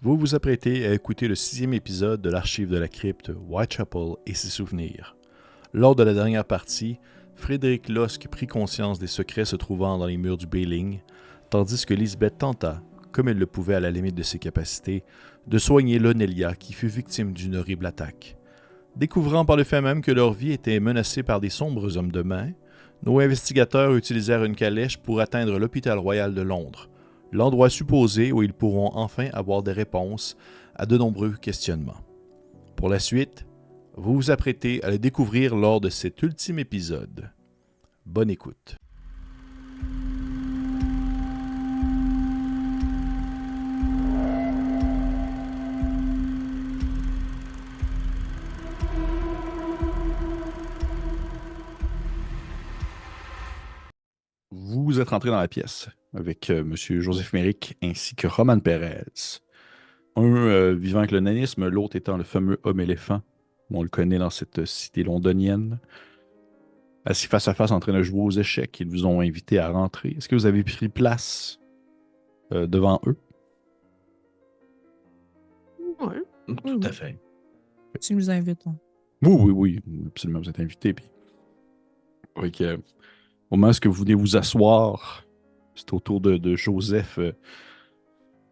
Vous vous apprêtez à écouter le 6e épisode de l'archive de la crypte Whitechapel et ses souvenirs. Lors de la dernière partie, Frédéric Losque prit conscience des secrets se trouvant dans les murs du Bailing, tandis que Lisbeth tenta, comme elle le pouvait à la limite de ses capacités, de soigner Lonelia qui fut victime d'une horrible attaque. Découvrant par le fait même que leur vie était menacée par des sombres hommes de main, nos investigateurs utilisèrent une calèche pour atteindre l'hôpital royal de Londres, l'endroit supposé où ils pourront enfin avoir des réponses à de nombreux questionnements. Pour la suite, vous vous apprêtez à le découvrir lors de cet ultime épisode. Bonne écoute. Vous êtes rentré dans la pièce avec M. Joseph Méric ainsi que Roman Pérez. Un vivant avec le nanisme, l'autre étant le fameux homme-éléphant. On le connaît dans cette cité londonienne. Assis face à face en train de jouer aux échecs, ils vous ont invité à rentrer. Est-ce que vous avez pris place devant eux? Oui, Tout à fait. tu nous invites. Hein. Oui, absolument, vous êtes invité. Puis, au moment où vous venez vous asseoir, c'est au tour de Joseph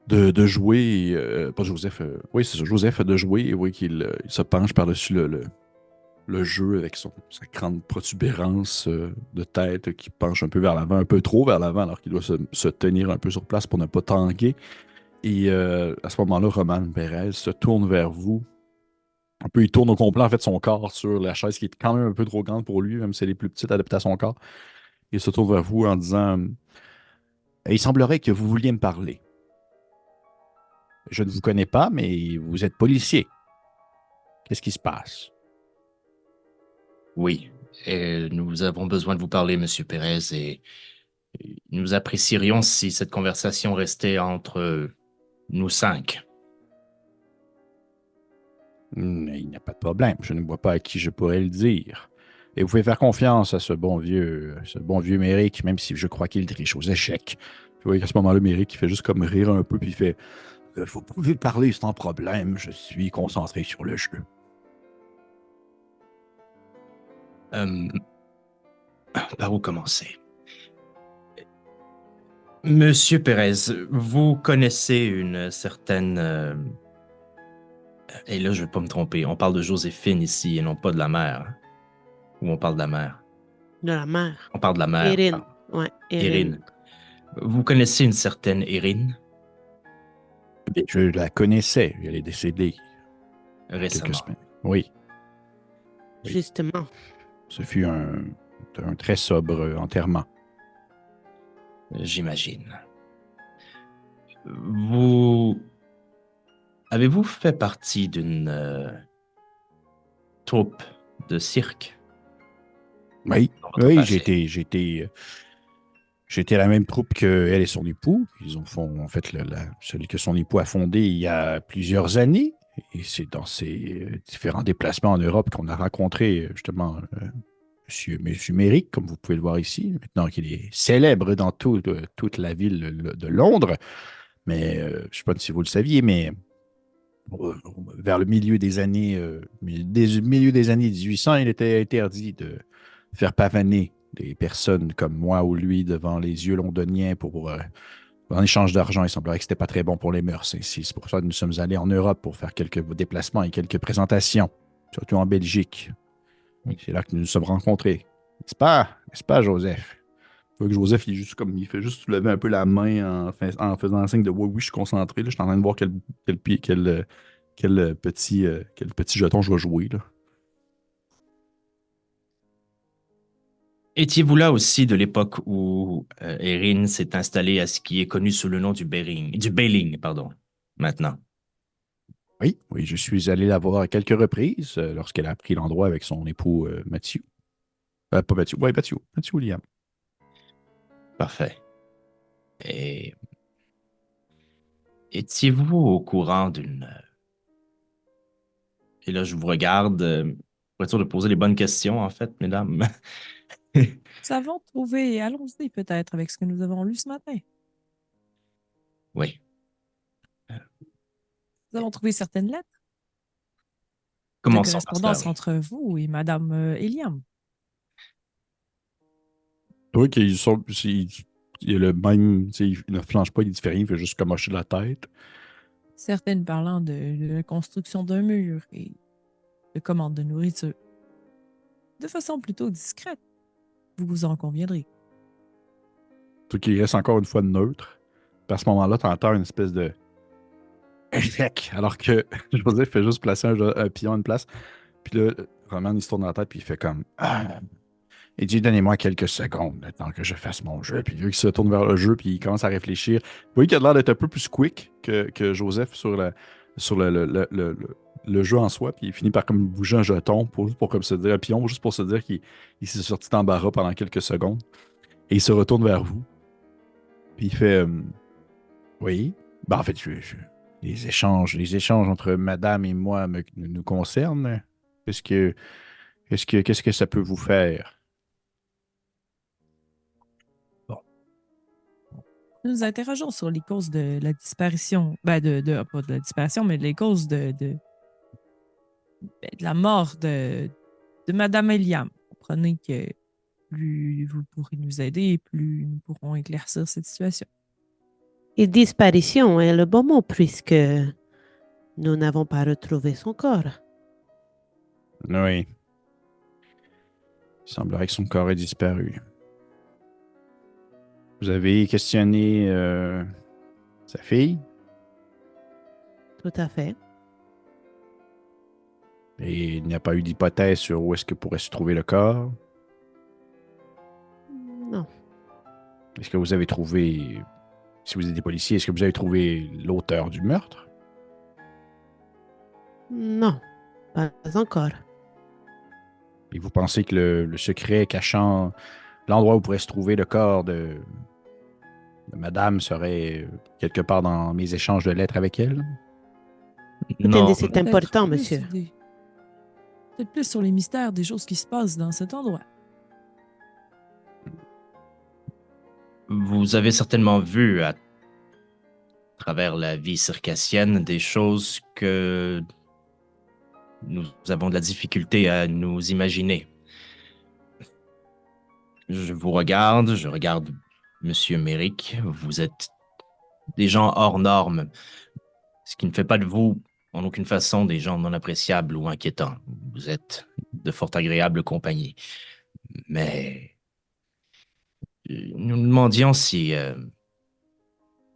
de jouer. Pas Joseph, oui, c'est ça, Joseph de jouer. Et oui, il se penche par-dessus le jeu avec sa grande protubérance de tête qui penche un peu vers l'avant, un peu trop vers l'avant, alors qu'il doit se tenir un peu sur place pour ne pas tanguer. Et à ce moment-là, Roman Pérez se tourne vers vous. Un peu, il tourne au complet, en fait, son corps sur la chaise qui est quand même un peu trop grande pour lui, même si elle est plus petite adaptée à son corps. Il se tourne vers vous en disant il semblerait que vous vouliez me parler. Je ne vous connais pas, mais vous êtes policier. Qu'est-ce qui se passe? Oui, et nous avons besoin de vous parler, Monsieur Pérez, et nous apprécierions si cette conversation restait entre nous cinq. Il n'y a pas de problème. Je ne vois pas à qui je pourrais le dire. Et vous pouvez faire confiance à ce bon vieux Méric, même si je crois qu'il triche aux échecs. Vous voyez qu'à ce moment-là, Méric, il fait juste comme rire un peu, puis il fait vous pouvez parler sans problème, je suis concentré sur le jeu. Euh, Par où commencer? Monsieur Pérez, vous connaissez une certaine... et là, je ne vais pas me tromper, on parle de Joséphine ici et non pas de la mère. Hein? Ou on parle de la mère? De la mère. On parle de la mère. Erin. Ouais, Erin. Erin. Vous connaissez une certaine Erin? Je la connaissais, elle est décédée quelques Récemment. semaines. Oui, Justement. ce fut un très sobre enterrement. J'imagine. Vous... Avez-vous fait partie d'une troupe de cirque Oui, dans votre oui, passé? j'étais à la même troupe qu'elle et son époux. Ils ont font, en fait, celui que son époux a fondé il y a plusieurs années. Et c'est dans ces différents déplacements en Europe qu'on a rencontré justement Monsieur Méric, comme vous pouvez le voir ici, maintenant qu'il est célèbre dans toute la ville de Londres. Mais je ne sais pas si vous le saviez, mais vers le milieu des années, milieu des années 1800, il était interdit de faire pavaner des personnes comme moi ou lui devant les yeux londoniens en échange d'argent. Il semblerait que ce n'était pas très bon pour les mœurs. C'est pour ça que nous sommes allés en Europe pour faire quelques déplacements et quelques présentations, surtout en Belgique. C'est là que nous nous sommes rencontrés. N'est-ce pas, Joseph? Faut que Joseph, il fait juste soulever un peu la main en faisant un signe de oui, je suis concentré. Là, je suis en train de voir quel petit jeton je vais jouer. Là. Étiez-vous là aussi de l'époque où Erin s'est installée à ce qui est connu sous le nom du Bailing, pardon, maintenant? Oui, oui, je suis allé la voir à quelques reprises lorsqu'elle a pris l'endroit avec son époux Mathieu. Pas Mathieu, oui, Mathieu William. Parfait. Et étiez-vous au courant d'une... Et là, je vous regarde, pour être sûr de poser les bonnes questions, en fait, mesdames. Nous avons trouvé, allons-y peut-être avec ce que nous avons lu ce matin. Oui. Nous avons trouvé certaines lettres de Commençons par cela, correspondance oui. entre vous et Madame Eliam. Toi, il a le même, tu sais, il ne flanche pas, il ne fait rien, il fait juste comme hocher de la tête. Certaines parlant de la construction d'un mur et de commandes de nourriture. De façon plutôt discrète, vous vous en conviendrez. Toi qui reste encore une fois neutre. Puis à ce moment-là, tu entends une espèce de échec, alors que Joseph fait juste placer un pion à une place. Puis là, Roman, il se tourne dans la tête, puis il fait comme il dit, donnez-moi quelques secondes le temps que je fasse mon jeu. Puis vu qu'il se tourne vers le jeu, puis il commence à réfléchir. Vous voyez qu'il a l'air d'être un peu plus quick que Joseph sur le jeu en soi. Puis il finit par comme bouger un jeton pour comme se dire un pion, juste pour se dire qu'il s'est sorti d'embarras pendant quelques secondes. Et il se retourne vers vous. Puis il fait oui. Ben, en fait, les échanges entre madame et moi nous concernent. Qu'est-ce que, qu'est-ce que ça peut vous faire? Bon. Nous nous interrogeons sur les causes de la disparition, pas de la disparition, mais les causes de la mort de Madame Eliam. Comprenez que plus vous pourrez nous aider, plus nous pourrons éclaircir cette situation. Et disparition est le bon mot puisque nous n'avons pas retrouvé son corps. Oui. Il semblerait que son corps ait disparu. Vous avez questionné sa fille Tout à fait. et il n'y a pas eu d'hypothèse sur où est-ce que pourrait se trouver le corps. Non. Est-ce que vous avez trouvé, si vous êtes des policiers, est-ce que vous avez trouvé l'auteur du meurtre? Non. Pas encore. Et vous pensez que le secret cachant l'endroit où pourrait se trouver le corps de madame serait quelque part dans mes échanges de lettres avec elle? Non, C'est Peut-être important, plus monsieur. Peut-être plus sur les mystères des choses qui se passent dans cet endroit. vous avez certainement vu à travers la vie circassienne des choses que nous avons de la difficulté à nous imaginer. Je regarde Monsieur Méric, vous êtes des gens hors normes, ce qui ne fait pas de vous en aucune façon des gens non appréciables ou inquiétants. Vous êtes de fort agréable compagnie. Mais nous nous demandions si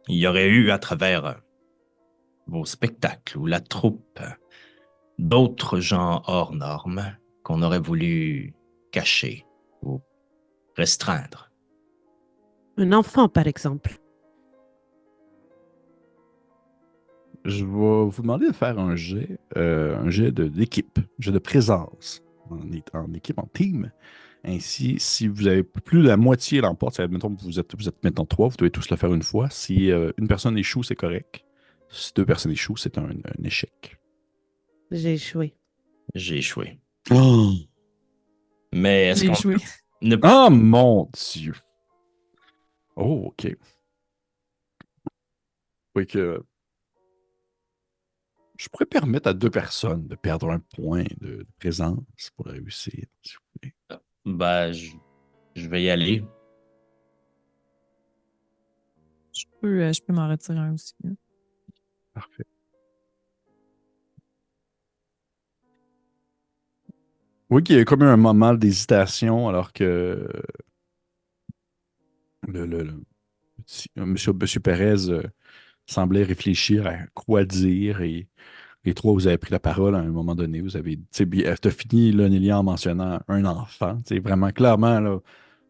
il y aurait eu à travers vos spectacles ou la troupe d'autres gens hors normes qu'on aurait voulu cacher ou restreindre. Un enfant, par exemple. Je vais vous demander de faire un jet d'équipe, un jet de présence en équipe, en team. Ainsi, si vous avez plus de la moitié l'emporte, mettons que vous êtes maintenant trois, vous devez tous le faire une fois. Si une personne échoue, c'est correct. Si deux personnes échouent, c'est un échec. J'ai échoué. J'ai échoué. Oh, Mais est-ce J'ai qu'on échoué. ne oh mon Dieu! Oh, OK. Oui, que je pourrais permettre à deux personnes de perdre un point de présence pour réussir, s'il vous plaît. bah, je vais y aller. Je peux m'en retirer un aussi. Hein. Parfait. Oui, qu'il y a comme eu un moment d'hésitation alors que le monsieur Pérez semblait réfléchir à quoi dire et les trois, vous avez pris la parole à un moment donné. Vous avez, tu sais, t'as fini, là, Nélia, en mentionnant un enfant. C'est vraiment clairement, là,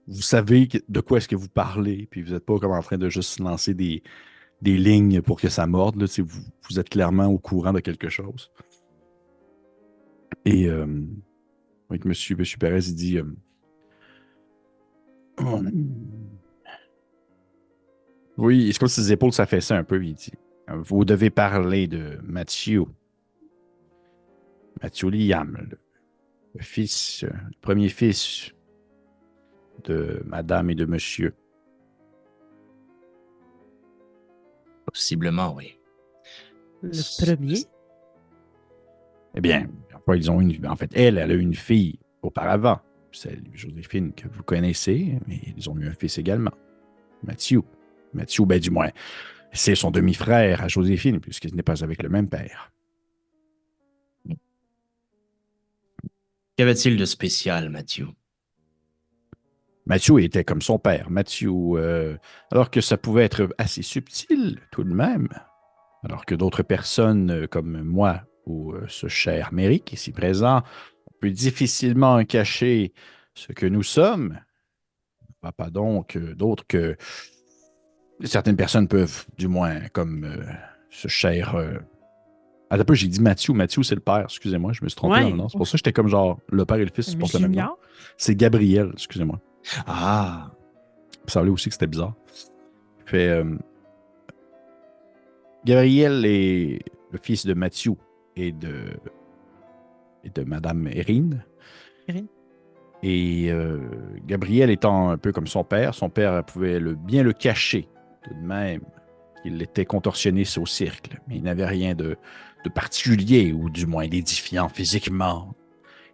vous savez de quoi est-ce que vous parlez, puis vous n'êtes pas comme en train de juste lancer des lignes pour que ça morde. Là, tu sais, vous êtes clairement au courant de quelque chose. Et oui, monsieur Pérez, il dit oui, c'est comme si ses épaules s'affaissaient un peu. Il dit vous devez parler de Mathieu Liam, le fils, le premier fils de madame et de monsieur. Possiblement, oui. Le premier. Eh bien, parfois, ils ont en fait, elle a eu une fille auparavant, celle Joséphine que vous connaissez, mais ils ont eu un fils également, Mathieu. Mathieu, ben du moins, c'est son demi-frère à Joséphine, puisqu'il n'est pas avec le même père. Qu'avait-il de spécial, Mathieu? Mathieu était comme son père. Mathieu, alors que ça pouvait être assez subtil tout de même, alors que d'autres personnes comme moi ou ce cher Méric ici présent, on peut difficilement cacher ce que nous sommes. Pas donc d'autres que certaines personnes peuvent, du moins, comme ce cher. Ah, un peu, j'ai dit Mathieu. Mathieu, c'est le père. Excusez-moi, je me suis trompé dans le Ouais. nom. C'est pour ça que j'étais comme genre le père et le fils se portent le même nom. Junior? C'est Gabriel, excusez-moi. Ah, Ça allait aussi que c'était bizarre. Fait, Gabriel est le fils de Mathieu et de Madame Erin. Erin. Et Gabriel étant un peu comme son père pouvait bien le cacher tout de même. Il était contorsionniste au cercle, mais il n'avait rien de particulier, ou du moins d'édifiant physiquement.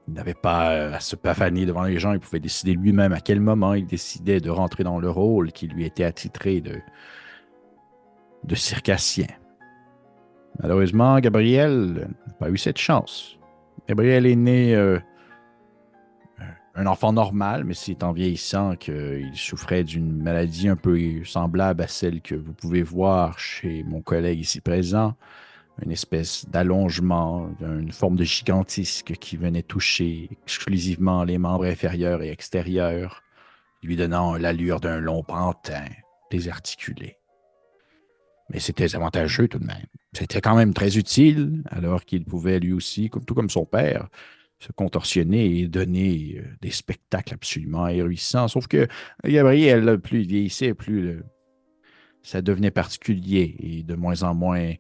Il n'avait pas à se pavaner devant les gens, il pouvait décider lui-même à quel moment il décidait de rentrer dans le rôle qui lui était attitré de circassien. Malheureusement, Gabriel n'a pas eu cette chance. Gabriel est né un enfant normal, mais c'est en vieillissant qu'il souffrait d'une maladie un peu semblable à celle que vous pouvez voir chez mon collègue ici présent, une espèce d'allongement, une forme de gigantisque qui venait toucher exclusivement les membres inférieurs et extérieurs, lui donnant l'allure d'un long pantin désarticulé. Mais c'était avantageux tout de même. C'était quand même très utile, alors qu'il pouvait lui aussi, tout comme son père, se contorsionner et donner des spectacles absolument ahurissants. Sauf que Gabriel, plus il vieillissait, plus ça devenait particulier et de moins en moins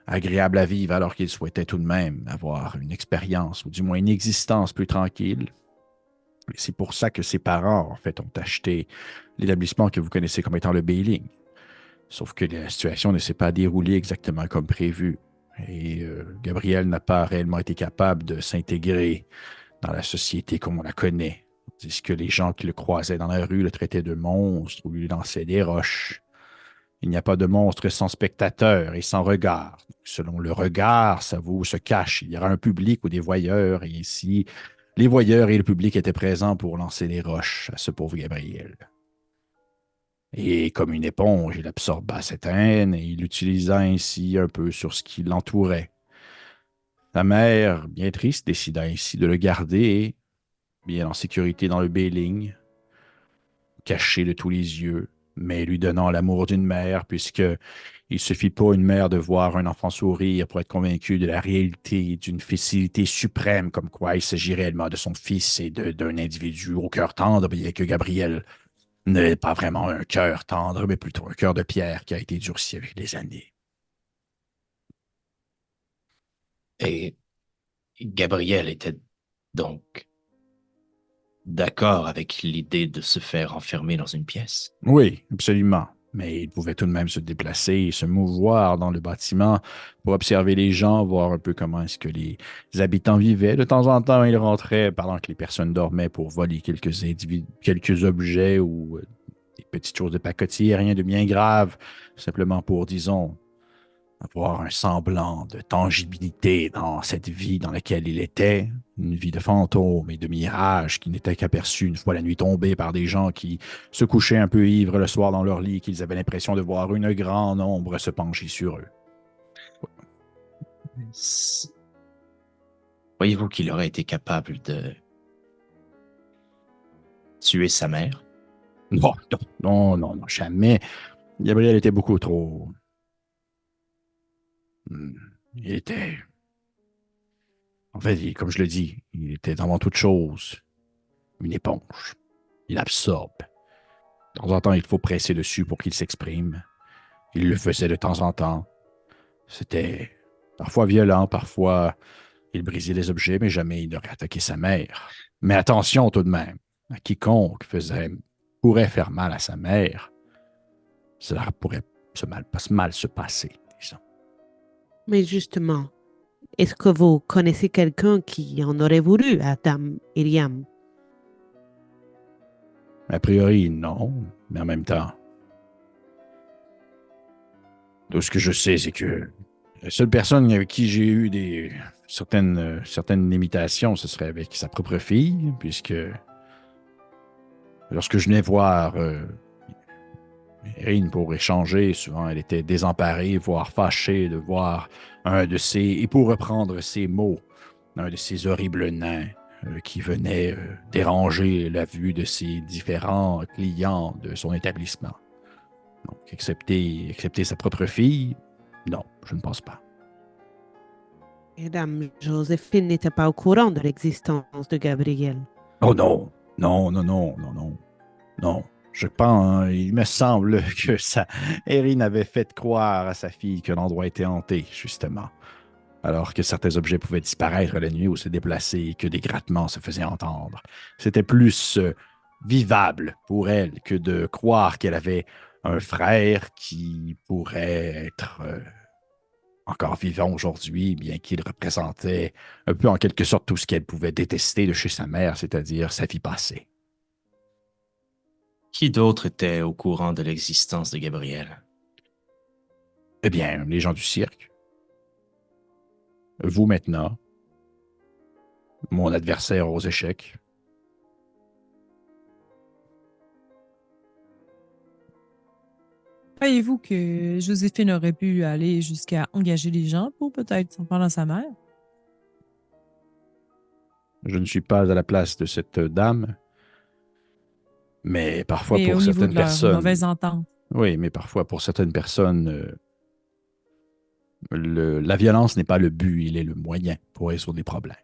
agréable à vivre, alors qu'il souhaitait tout de même avoir une expérience, ou du moins une existence plus tranquille. Et c'est pour ça que ses parents, en fait, ont acheté l'établissement que vous connaissez comme étant le Bailing. Sauf que la situation ne s'est pas déroulée exactement comme prévu. Et Gabriel n'a pas réellement été capable de s'intégrer dans la société comme on la connaît. Tandis que les gens qui le croisaient dans la rue le traitaient de monstre ou lui lançaient des roches. Il n'y a pas de monstre sans spectateur et sans regard. Donc, selon le regard, ça vous se cache. Il y aura un public ou des voyeurs, et ici, les voyeurs et le public étaient présents pour lancer des roches à ce pauvre Gabriel. Et comme une éponge, il absorba cette haine et il l'utilisa ainsi un peu sur ce qui l'entourait. La mère, bien triste, décida ainsi de le garder, bien en sécurité dans le Bailing, caché de tous les yeux, mais lui donnant l'amour d'une mère, puisque il suffit pas une mère de voir un enfant sourire pour être convaincu de la réalité d'une facilité suprême, comme quoi il s'agit réellement de son fils et d'un individu au cœur tendre, bien que Gabriel n'est pas vraiment un cœur tendre, mais plutôt un cœur de pierre qui a été durci avec les années. et Gabriel était donc d'accord avec l'idée de se faire enfermer dans une pièce. Oui, absolument. Mais il pouvait tout de même se déplacer et se mouvoir dans le bâtiment pour observer les gens, voir un peu comment est-ce que les habitants vivaient. De temps en temps, il rentrait pendant que les personnes dormaient pour voler quelques objets ou des petites choses de pacotille, rien de bien grave, simplement pour, disons, avoir un semblant de tangibilité dans cette vie dans laquelle il était, une vie de fantôme et de mirage qui n'était qu'aperçue une fois la nuit tombée par des gens qui se couchaient un peu ivres le soir dans leur lit et qu'ils avaient l'impression de voir une grande ombre se pencher sur eux. Voyez-vous qu'il aurait été capable de tuer sa mère? Non, non, non, non, jamais. Gabriel était beaucoup trop... Il était... En fait, comme je le dis, il était avant toute chose une éponge. Il absorbe. De temps en temps, il faut presser dessus pour qu'il s'exprime. Il le faisait de temps en temps. C'était parfois violent, parfois il brisait les objets, mais jamais il n'aurait attaqué sa mère. Mais attention tout de même, à quiconque pourrait faire mal à sa mère, cela pourrait mal se passer, disons. Mais justement, est-ce que vous connaissez quelqu'un qui en aurait voulu à Dame Iriam? A priori, non, mais en même temps, tout ce que je sais, c'est que la seule personne avec qui j'ai eu certaines limitations, ce serait avec sa propre fille, puisque lorsque je venais voir Erin pour échanger, souvent elle était désemparée, voire fâchée de voir et pour reprendre ses mots, un de ces horribles nains qui venait déranger la vue de ses différents clients de son établissement. Donc, excepté sa propre fille, non, je ne pense pas. Et Dame Joséphine n'était pas au courant de l'existence de Gabriel. Oh non, non, non, non, non, non, non. Je pense, il me semble que Erin avait fait croire à sa fille que l'endroit était hanté, justement. Alors que certains objets pouvaient disparaître la nuit ou se déplacer et que des grattements se faisaient entendre. C'était plus vivable pour elle que de croire qu'elle avait un frère qui pourrait être encore vivant aujourd'hui, bien qu'il représentait un peu en quelque sorte tout ce qu'elle pouvait détester de chez sa mère, c'est-à-dire sa vie passée. Qui d'autre était au courant de l'existence de Gabriel? Eh bien, les gens du cirque, vous maintenant, mon adversaire aux échecs. Croyez-vous que Joséphine aurait pu aller jusqu'à engager les gens pour peut-être s'en prendre à sa mère? Je ne suis pas à la place de cette dame, mais parfois Mais pour au niveau certaines de leur personnes, mauvaise entente. oui, mais parfois pour certaines personnes, la violence n'est pas le but, il est le moyen pour résoudre des problèmes.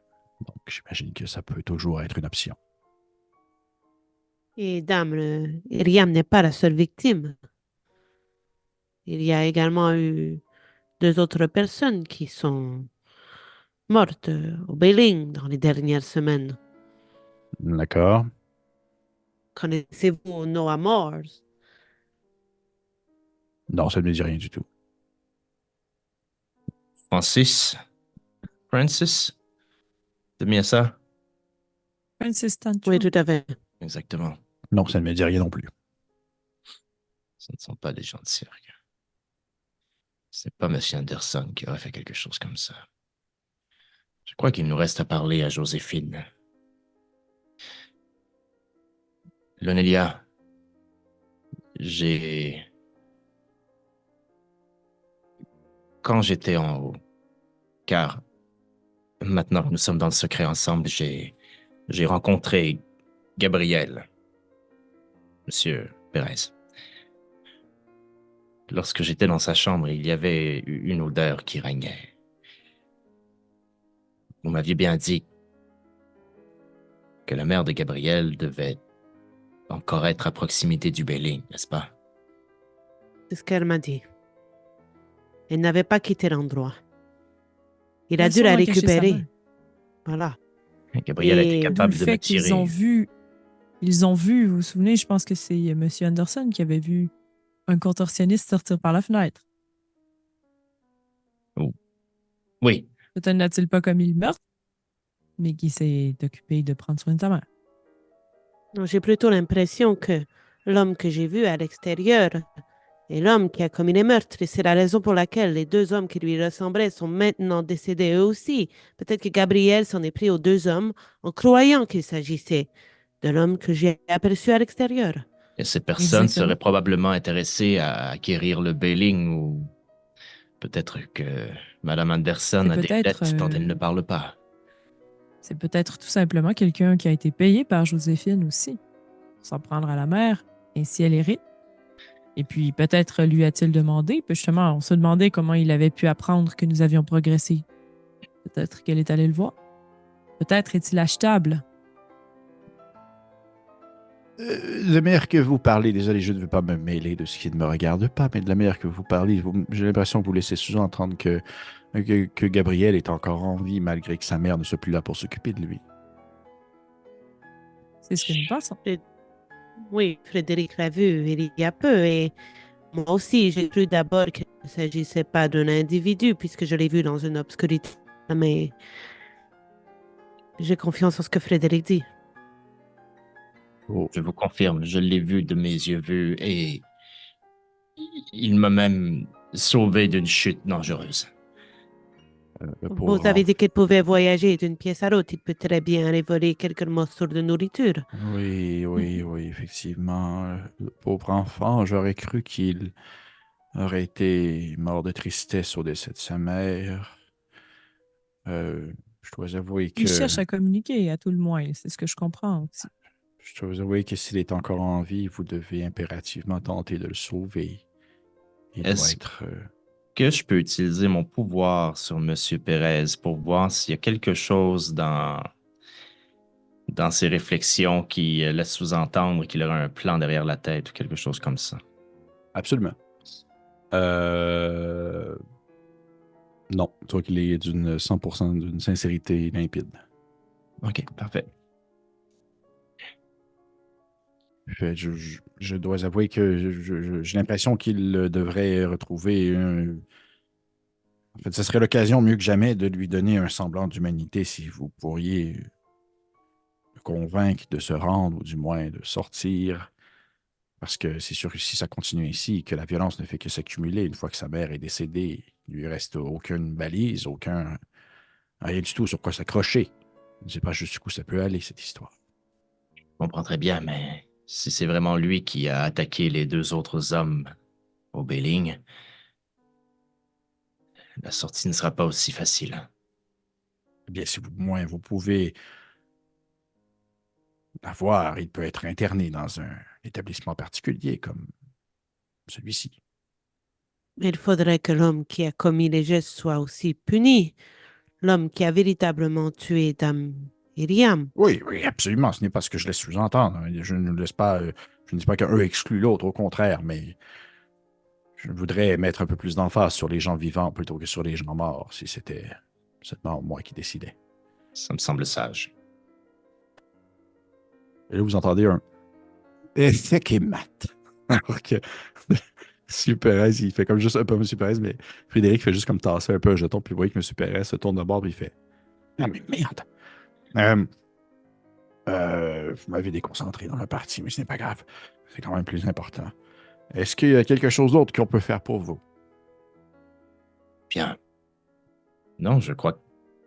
Donc, j'imagine que ça peut toujours être une option. Et Dame Iriam n'est pas la seule victime. Il y a également eu deux autres personnes qui sont mortes au Bailing dans les dernières semaines. D'accord? Connaissez-vous Noah Morse? Non, ça ne me dit rien du tout. Francis? C'est bien ça? Francis Tancho. Oui, tout à fait. Exactement. Non, ça ne me dit rien non plus. Ce ne sont pas des gens de cirque. C'est pas M. Anderson qui aurait fait quelque chose comme ça. Je crois qu'il nous reste à parler à Joséphine. Lonelia, quand j'étais en haut, car maintenant que nous sommes dans le secret ensemble, j'ai rencontré Gabriel, Monsieur Perez. Lorsque j'étais dans sa chambre, il y avait une odeur qui régnait. Vous m'aviez bien dit que la mère de Gabriel devait encore être à proximité du Bailing, n'est-ce pas? C'est ce qu'elle m'a dit. Elle n'avait pas quitté l'endroit. Il a Elle dû la sûrement caché sa main. récupérer. Voilà. Gabriel a été Et D'où le capable de me fait qu'ils ont tirer. vu, vous vous souvenez, je pense que c'est M. Anderson qui avait vu un contorsionniste sortir par la fenêtre. Oh. Oui, Peut-être n'a-t-il pas commis le meurtre, mais qui s'est occupé de prendre soin de sa mère. J'ai plutôt l'impression que l'homme que j'ai vu à l'extérieur est l'homme qui a commis les meurtres. Et c'est la raison pour laquelle les deux hommes qui lui ressemblaient sont maintenant décédés eux aussi. Peut-être que Gabriel s'en est pris aux deux hommes en croyant qu'il s'agissait de l'homme que j'ai aperçu à l'extérieur. et cette personne Exactement. serait probablement intéressée à acquérir le Bailing ou peut-être que Madame Anderson C'est a des peut-être, dettes dont elle ne parle pas. C'est peut-être tout simplement quelqu'un qui a été payé par Joséphine aussi, pour s'en prendre à la mère, et si elle hérite. Et puis peut-être lui a-t-il demandé, puis justement, on se demandait comment il avait pu apprendre que nous avions progressé. Peut-être qu'elle est allée le voir. Peut-être est-il achetable. De manière que vous parlez, désolé, je ne veux pas me mêler de ce qui ne me regarde pas, mais de la manière que vous parlez, j'ai l'impression que vous laissez sous-entendre que Gabriel est encore en vie malgré que sa mère ne soit plus là pour s'occuper de lui. C'est ce que nous pensons. Oui, Frédéric l'a vu il y a peu et moi aussi j'ai cru d'abord qu'elle ne s'agissait pas d'un individu puisque je l'ai vu dans une obscurité. Mais j'ai confiance en ce que Frédéric dit. Oh, Je vous confirme, je l'ai vu de mes yeux vus et il m'a même sauvé d'une chute dangereuse. le Vous pauvre avez enfant. dit qu'il pouvait voyager d'une pièce à l'autre. Il peut très bien aller voler quelques morceaux de nourriture. Oui, effectivement. Le pauvre enfant, j'aurais cru qu'il aurait été mort de tristesse au décès de sa mère. Je dois avouer Il que cherche à communiquer, à tout le moins. C'est ce que je comprends aussi. s'il est encore en vie, vous devez impérativement tenter de le sauver. Il doit Est-ce être. que je peux utiliser mon pouvoir sur Monsieur Pérez pour voir s'il y a quelque chose dans ses réflexions qui laisse sous-entendre qu'il aurait un plan derrière la tête ou quelque chose comme ça? Absolument. Euh, Non, toi qu'il est d'une 100% d'une sincérité limpide. OK, parfait. Je dois avouer que j'ai l'impression qu'il devrait retrouver un. En fait, ce serait l'occasion mieux que jamais de lui donner un semblant d'humanité si vous pourriez le convaincre de se rendre ou du moins de sortir. Parce que c'est sûr que si ça continue ainsi, que la violence ne fait que s'accumuler une fois que sa mère est décédée, il lui reste aucune balise, rien du tout sur quoi s'accrocher. Je ne sais pas jusqu'où ça peut aller, cette histoire. Je comprends très bien, mais si c'est vraiment lui qui a attaqué les deux autres hommes au Belling, la sortie ne sera pas aussi facile. Eh bien, si vous, moins vous pouvez l'avoir, il peut être interné dans un établissement particulier comme celui-ci. Il faudrait que l'homme qui a commis les gestes soit aussi puni. L'homme qui a véritablement tué Dame Iriam. Oui, absolument. Ce n'est pas ce que je laisse sous-entendre. Je ne laisse pas, je ne dis pas qu'un exclut l'autre, au contraire, mais je voudrais mettre un peu plus d'emphase sur les gens vivants plutôt que sur les gens morts, si c'était seulement moi qui décidais. Ça me semble sage. Et là, vous entendez un sec et mat. Alors que M. Perez, il fait comme juste un peu M. Perez, mais Frédéric fait juste comme tasser un peu un jeton, puis vous voyez que M. Perez se tourne de bord, puis il fait ah, mais merde! Vous m'avez déconcentré dans la partie, mais ce n'est pas grave. C'est quand même plus important. Est-ce qu'il y a quelque chose d'autre qu'on peut faire pour vous? Bien. Non, je crois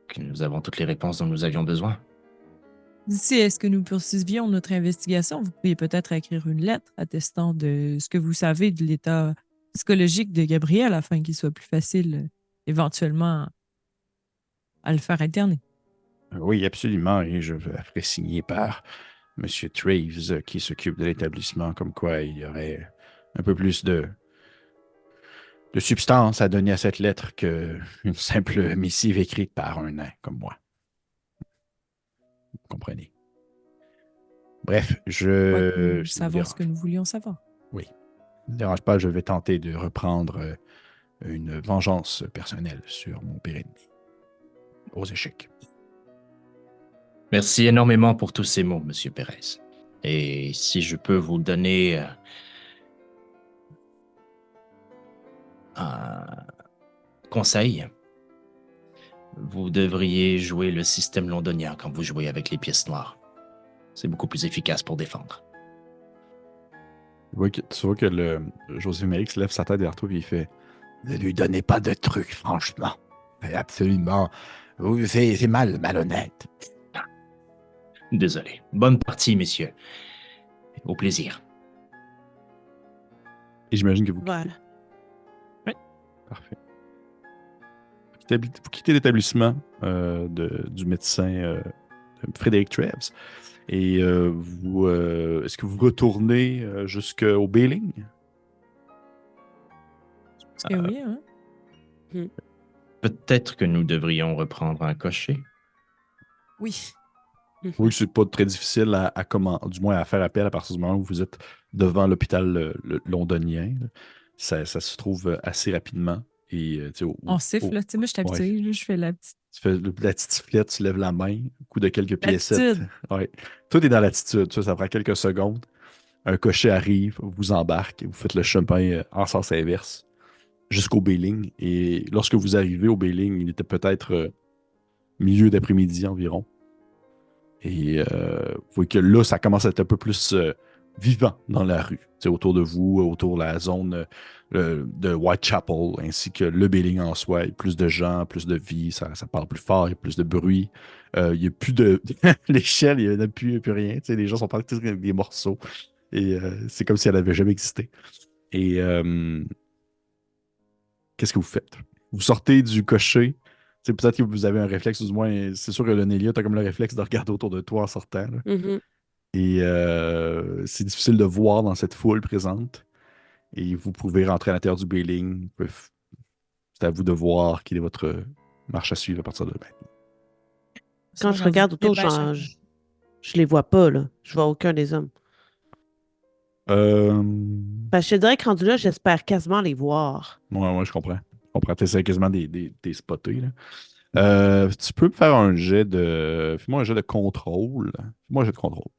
que nous avons toutes les réponses dont nous avions besoin. D'ici, est-ce que nous poursuivions notre investigation? Vous pourriez peut-être écrire une lettre attestant de ce que vous savez de l'état psychologique de Gabriel afin qu'il soit plus facile éventuellement à le faire interner. Oui, absolument, et je ferai signer par M. Traves, qui s'occupe de l'établissement, comme quoi il y aurait un peu plus de substance à donner à cette lettre qu'une simple missive écrite par un nain comme moi. Vous comprenez? Bref, Quoique je... nous si ça vous savons ce dérange. que nous voulions savoir. Oui. Ça ne me dérange pas, je vais tenter de reprendre une vengeance personnelle sur mon pire ennemi. Aux échecs. Merci énormément pour tous ces mots, Monsieur Pérez. Et si je peux vous donner un conseil, vous devriez jouer le système londonien quand vous jouez avec les pièces noires. C'est beaucoup plus efficace pour défendre. Tu vois que José Méric se lève sa tête vers toi et il fait ne lui donnez pas de trucs, franchement. Absolument. C'est malhonnête. Désolé. Bonne partie, messieurs. Au plaisir. Et j'imagine que vous Voilà. quittez. Parfait. Vous quittez l'établissement du médecin Frédéric Traves. Et est-ce que vous retournez jusqu'au Béling? Parce que oui, hein? Peut-être que nous devrions reprendre un cocher. Oui. Oui, c'est pas très difficile du moins à faire appel à partir du moment où vous êtes devant l'hôpital londonien. Là. Ça se trouve assez rapidement. Et, On siffle, là. Tu sais, moi, je suis ouais. habituée, là, je fais la petite. Tu fais la petite sifflette, tu lèves la main, coup de quelques piécettes. L'attitude. Ouais. Tout est dans l'attitude. Ça prend quelques secondes. Un cocher arrive, vous embarque, vous faites le chemin en sens inverse. jusqu'au Bailing. Et lorsque vous arrivez au Bailing, il était peut-être milieu d'après-midi environ. Et vous voyez que là, ça commence à être un peu plus vivant dans la rue. Autour de vous, autour de la zone de Whitechapel, ainsi que le Bailing en soi. Il y a plus de gens, plus de vie, ça parle plus fort, il y a plus de bruit. Il n'y a plus de... L'échelle, il n'y en a plus rien. Les gens sont partis avec des morceaux. Et c'est comme si elle n'avait jamais existé. Et qu'est-ce que vous faites? Vous sortez du cocher. Peut-être que vous avez un réflexe, ou du moins, c'est sûr que Nelia, tu as comme le réflexe de regarder autour de toi en sortant. Là. Mhm. Et c'est difficile de voir dans cette foule présente. Et vous pouvez rentrer à l'intérieur du Bailing. C'est à vous de voir quelle est votre marche à suivre à partir de maintenant. Quand je regarde autour, je les vois pas, là. Je vois aucun des hommes. Parce que je te dirais que rendu là, j'espère quasiment les voir. Ouais, je comprends. Je comprends. Tu essaies quasiment des spotter, là. Tu peux me faire un jet de... Fais-moi un jet de contrôle. Fais-moi un jet de contrôle.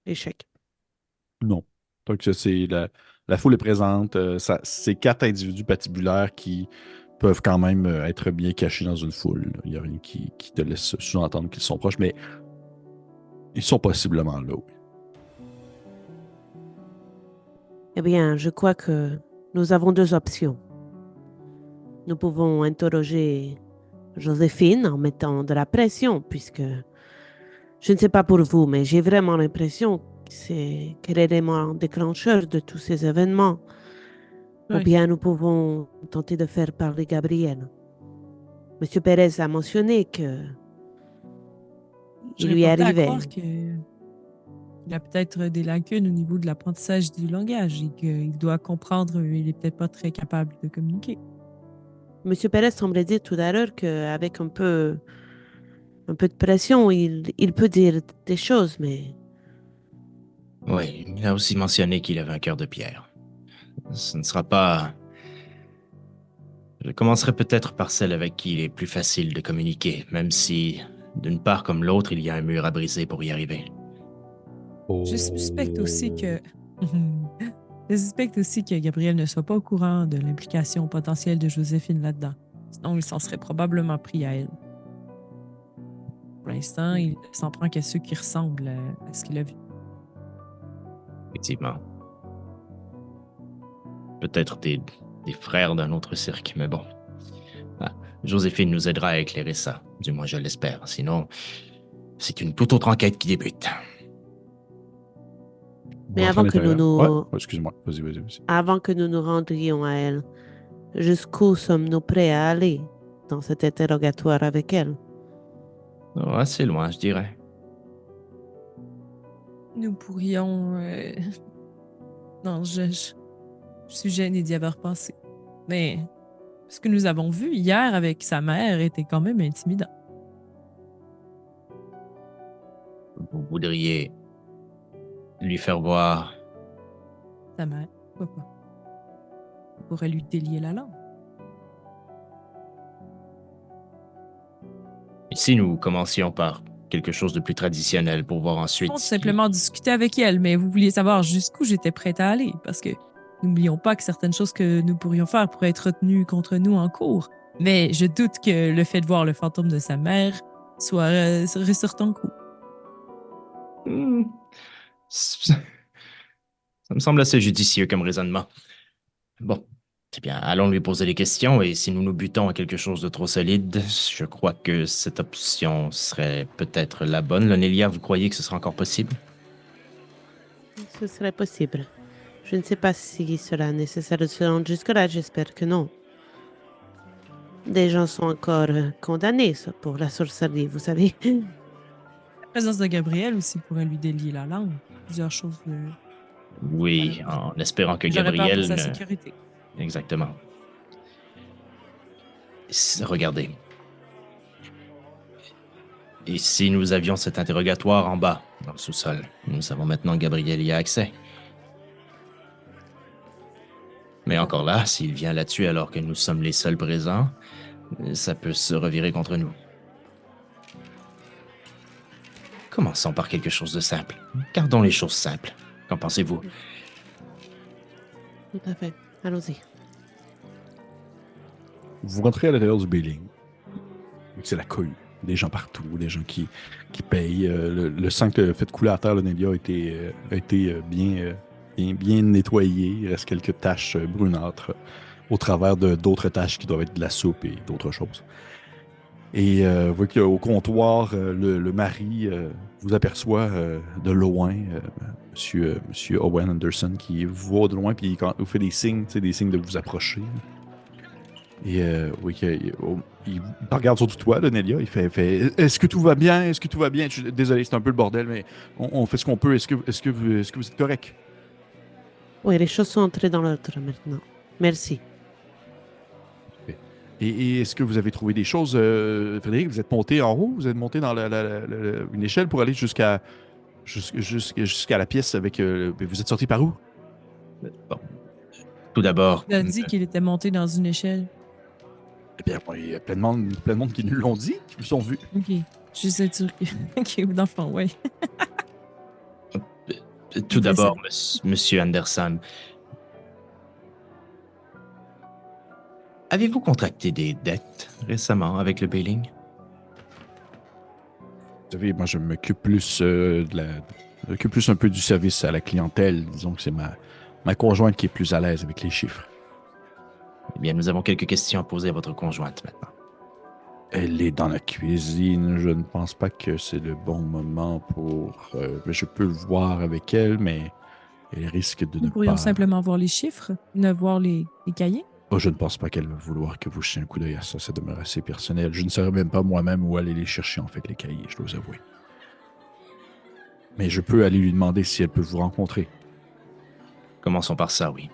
Échec. Non. Donc, la foule est présente. C'est 4 individus patibulaires qui peuvent quand même être bien cachés dans une foule. Là. Il n'y a rien qui te laisse sous-entendre qu'ils sont proches, mais ils sont possiblement là, oui. Eh bien, je crois que nous avons 2 options. Nous pouvons interroger Joséphine en mettant de la pression, puisque je ne sais pas pour vous, mais j'ai vraiment l'impression que c'est l'élément déclencheur de tous ces événements. Ou Oui. bien nous pouvons tenter de faire parler Gabriel. Monsieur Pérez a mentionné que Je il lui porté à arrivait. croire qu'il a peut-être des lacunes au niveau de l'apprentissage du langage et qu'il doit comprendre, il est peut-être pas très capable de communiquer. Monsieur Pérez semblait dire tout à l'heure qu'avec un peu de pression, il peut dire des choses, mais Oui, il a aussi mentionné qu'il avait un cœur de pierre. Ce ne sera pas... Je commencerai peut-être par celle avec qui il est plus facile de communiquer, même si, d'une part comme l'autre, il y a un mur à briser pour y arriver. Je suspecte aussi que... Je suspecte aussi que Gabriel ne soit pas au courant de l'implication potentielle de Joséphine là-dedans. Sinon, il s'en serait probablement pris à elle. Pour l'instant, il s'en prend qu'à ceux qui ressemblent à ce qu'il a vu. Effectivement. Peut-être des frères d'un autre cirque, mais bon. Ah, Joséphine nous aidera à éclairer ça, du moins je l'espère. Sinon, c'est une toute autre enquête qui débute. Mais avant que Ouais, excuse-moi. Vas-y. Avant que nous nous rendions à elle, jusqu'où sommes-nous prêts à aller dans cet interrogatoire avec elle? Oh, assez loin, je dirais. Nous pourrions... Non, je suis gênée d'y avoir pensé. Mais ce que nous avons vu hier avec sa mère était quand même intimidant. Vous voudriez lui faire voir... Sa mère, pourquoi pas? On pourrait lui délier la langue. Et si nous commencions par quelque chose de plus traditionnel pour voir ensuite... On simplement discuter avec elle, mais vous vouliez savoir jusqu'où j'étais prête à aller, parce que n'oublions pas que certaines choses que nous pourrions faire pourraient être retenues contre nous en cours. Mais je doute que le fait de voir le fantôme de sa mère serait sur ton coup. Ça me semble assez judicieux comme raisonnement. Bon, eh bien, allons lui poser des questions et si nous nous butons à quelque chose de trop solide, je crois que cette option serait peut-être la bonne. Lonelia, vous croyez que ce sera encore possible? Ce serait possible. Je ne sais pas si cela est nécessaire de se rendre jusque-là, j'espère que non. Des gens sont encore condamnés ça, pour la sorcellerie, vous savez. La présence de Gabriel aussi pourrait lui délier la langue. Plusieurs choses. Oui, en espérant que J'aurais peur Gabriel... pour sa sécurité. Exactement. Regardez. Et si nous avions cet interrogatoire en bas, dans le sous-sol, nous savons maintenant que Gabriel y a accès. Mais encore là, s'il vient là-dessus alors que nous sommes les seuls présents, ça peut se revirer contre nous. Commençons par quelque chose de simple. Gardons les choses simples. Qu'en pensez-vous? Tout à fait. Allons-y. Vous rentrez à l'intérieur du building. C'est la cohue. Des gens partout, des gens qui payent. Le sang que fait couler à terre, le Nelia, a été bien nettoyé. Il reste quelques taches brunâtres au travers d'autres taches qui doivent être de la soupe et d'autres choses. Et vous voyez qu'au comptoir, le mari vous aperçoit de loin, monsieur Owen Anderson, qui vous voit de loin, puis il vous fait des signes, tu sais, des signes de vous approcher. Et oui, il te regarde sur toi, là, Nelia. Il fait Est-ce que tout va bien? Est-ce que tout va bien? Désolé, c'est un peu le bordel, mais on fait ce qu'on peut. Est-ce que vous êtes correct? Oui, les choses sont entrées dans l'ordre maintenant. Merci. Et est-ce que vous avez trouvé des choses, Frédéric? Vous êtes monté en haut? Vous êtes monté dans une échelle pour aller jusqu'à la pièce avec. Vous êtes sorti par où? Bon. Tout d'abord, Il a dit qu'il était monté dans une échelle. Eh bien, il y a plein de monde qui nous l'ont dit, qui vous ont vu. OK. Je sais sûr que... OK, dans le fond, oui. tout d'abord, monsieur Anderson, avez-vous contracté des dettes récemment avec le Bailing? Vous savez, moi, je m'occupe plus m'occupe plus un peu du service à la clientèle. Disons que c'est ma conjointe qui est plus à l'aise avec les chiffres. Eh bien, nous avons quelques questions à poser à votre conjointe maintenant. Elle est dans la cuisine. Je ne pense pas que c'est le bon moment pour... je peux le voir avec elle, mais elle risque de ne Nous pourrions pas... simplement voir les chiffres, ne voir les cahiers. Oh, je ne pense pas qu'elle va vouloir que vous jetiez un coup d'œil à ça. Ça demeure assez personnel. Je ne saurais même pas moi-même où aller les chercher, en fait, les cahiers, je dois vous avouer. Mais je peux aller lui demander si elle peut vous rencontrer. Commençons par ça, oui.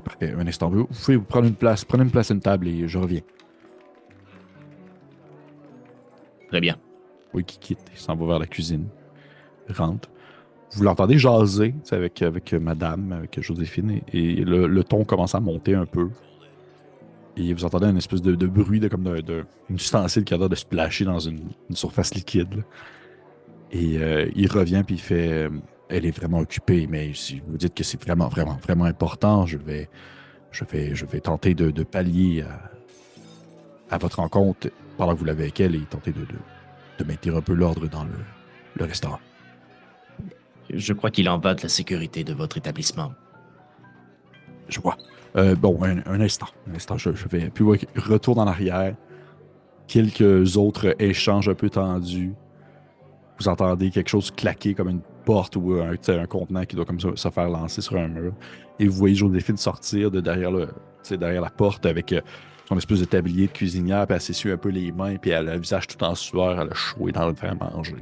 Parfait. Un instant. Vous pouvez vous prendre une place. Prenez une place à une table et je reviens. Très bien. Oui, qui quitte. Il s'en va vers la cuisine. Il rentre. Vous l'entendez jaser avec madame, avec Joséphine, et le ton commence à monter un peu. Et vous entendez une espèce de bruit une ustensile qui a l'air de splasher dans une surface liquide, là. Et il revient puis il fait elle est vraiment occupée, mais si vous dites que c'est vraiment, vraiment, vraiment important, je vais tenter de pallier à votre rencontre pendant que vous l'avez avec elle et tenter de maintenir un peu l'ordre dans le restaurant. Je crois qu'il en va de la sécurité de votre établissement. Je vois. Bon, un instant. Un instant, je vais. Puis, ouais, retourne en arrière. Quelques autres échanges un peu tendus. Vous entendez quelque chose claquer comme une porte ou un contenant qui doit comme ça se faire lancer sur un mur. Et vous voyez Joséphine sortir de derrière la porte avec son espèce de tablier de cuisinière, puis elle s'essuie un peu les mains, puis elle a le visage tout en sueur, elle a chaud dans le train à manger.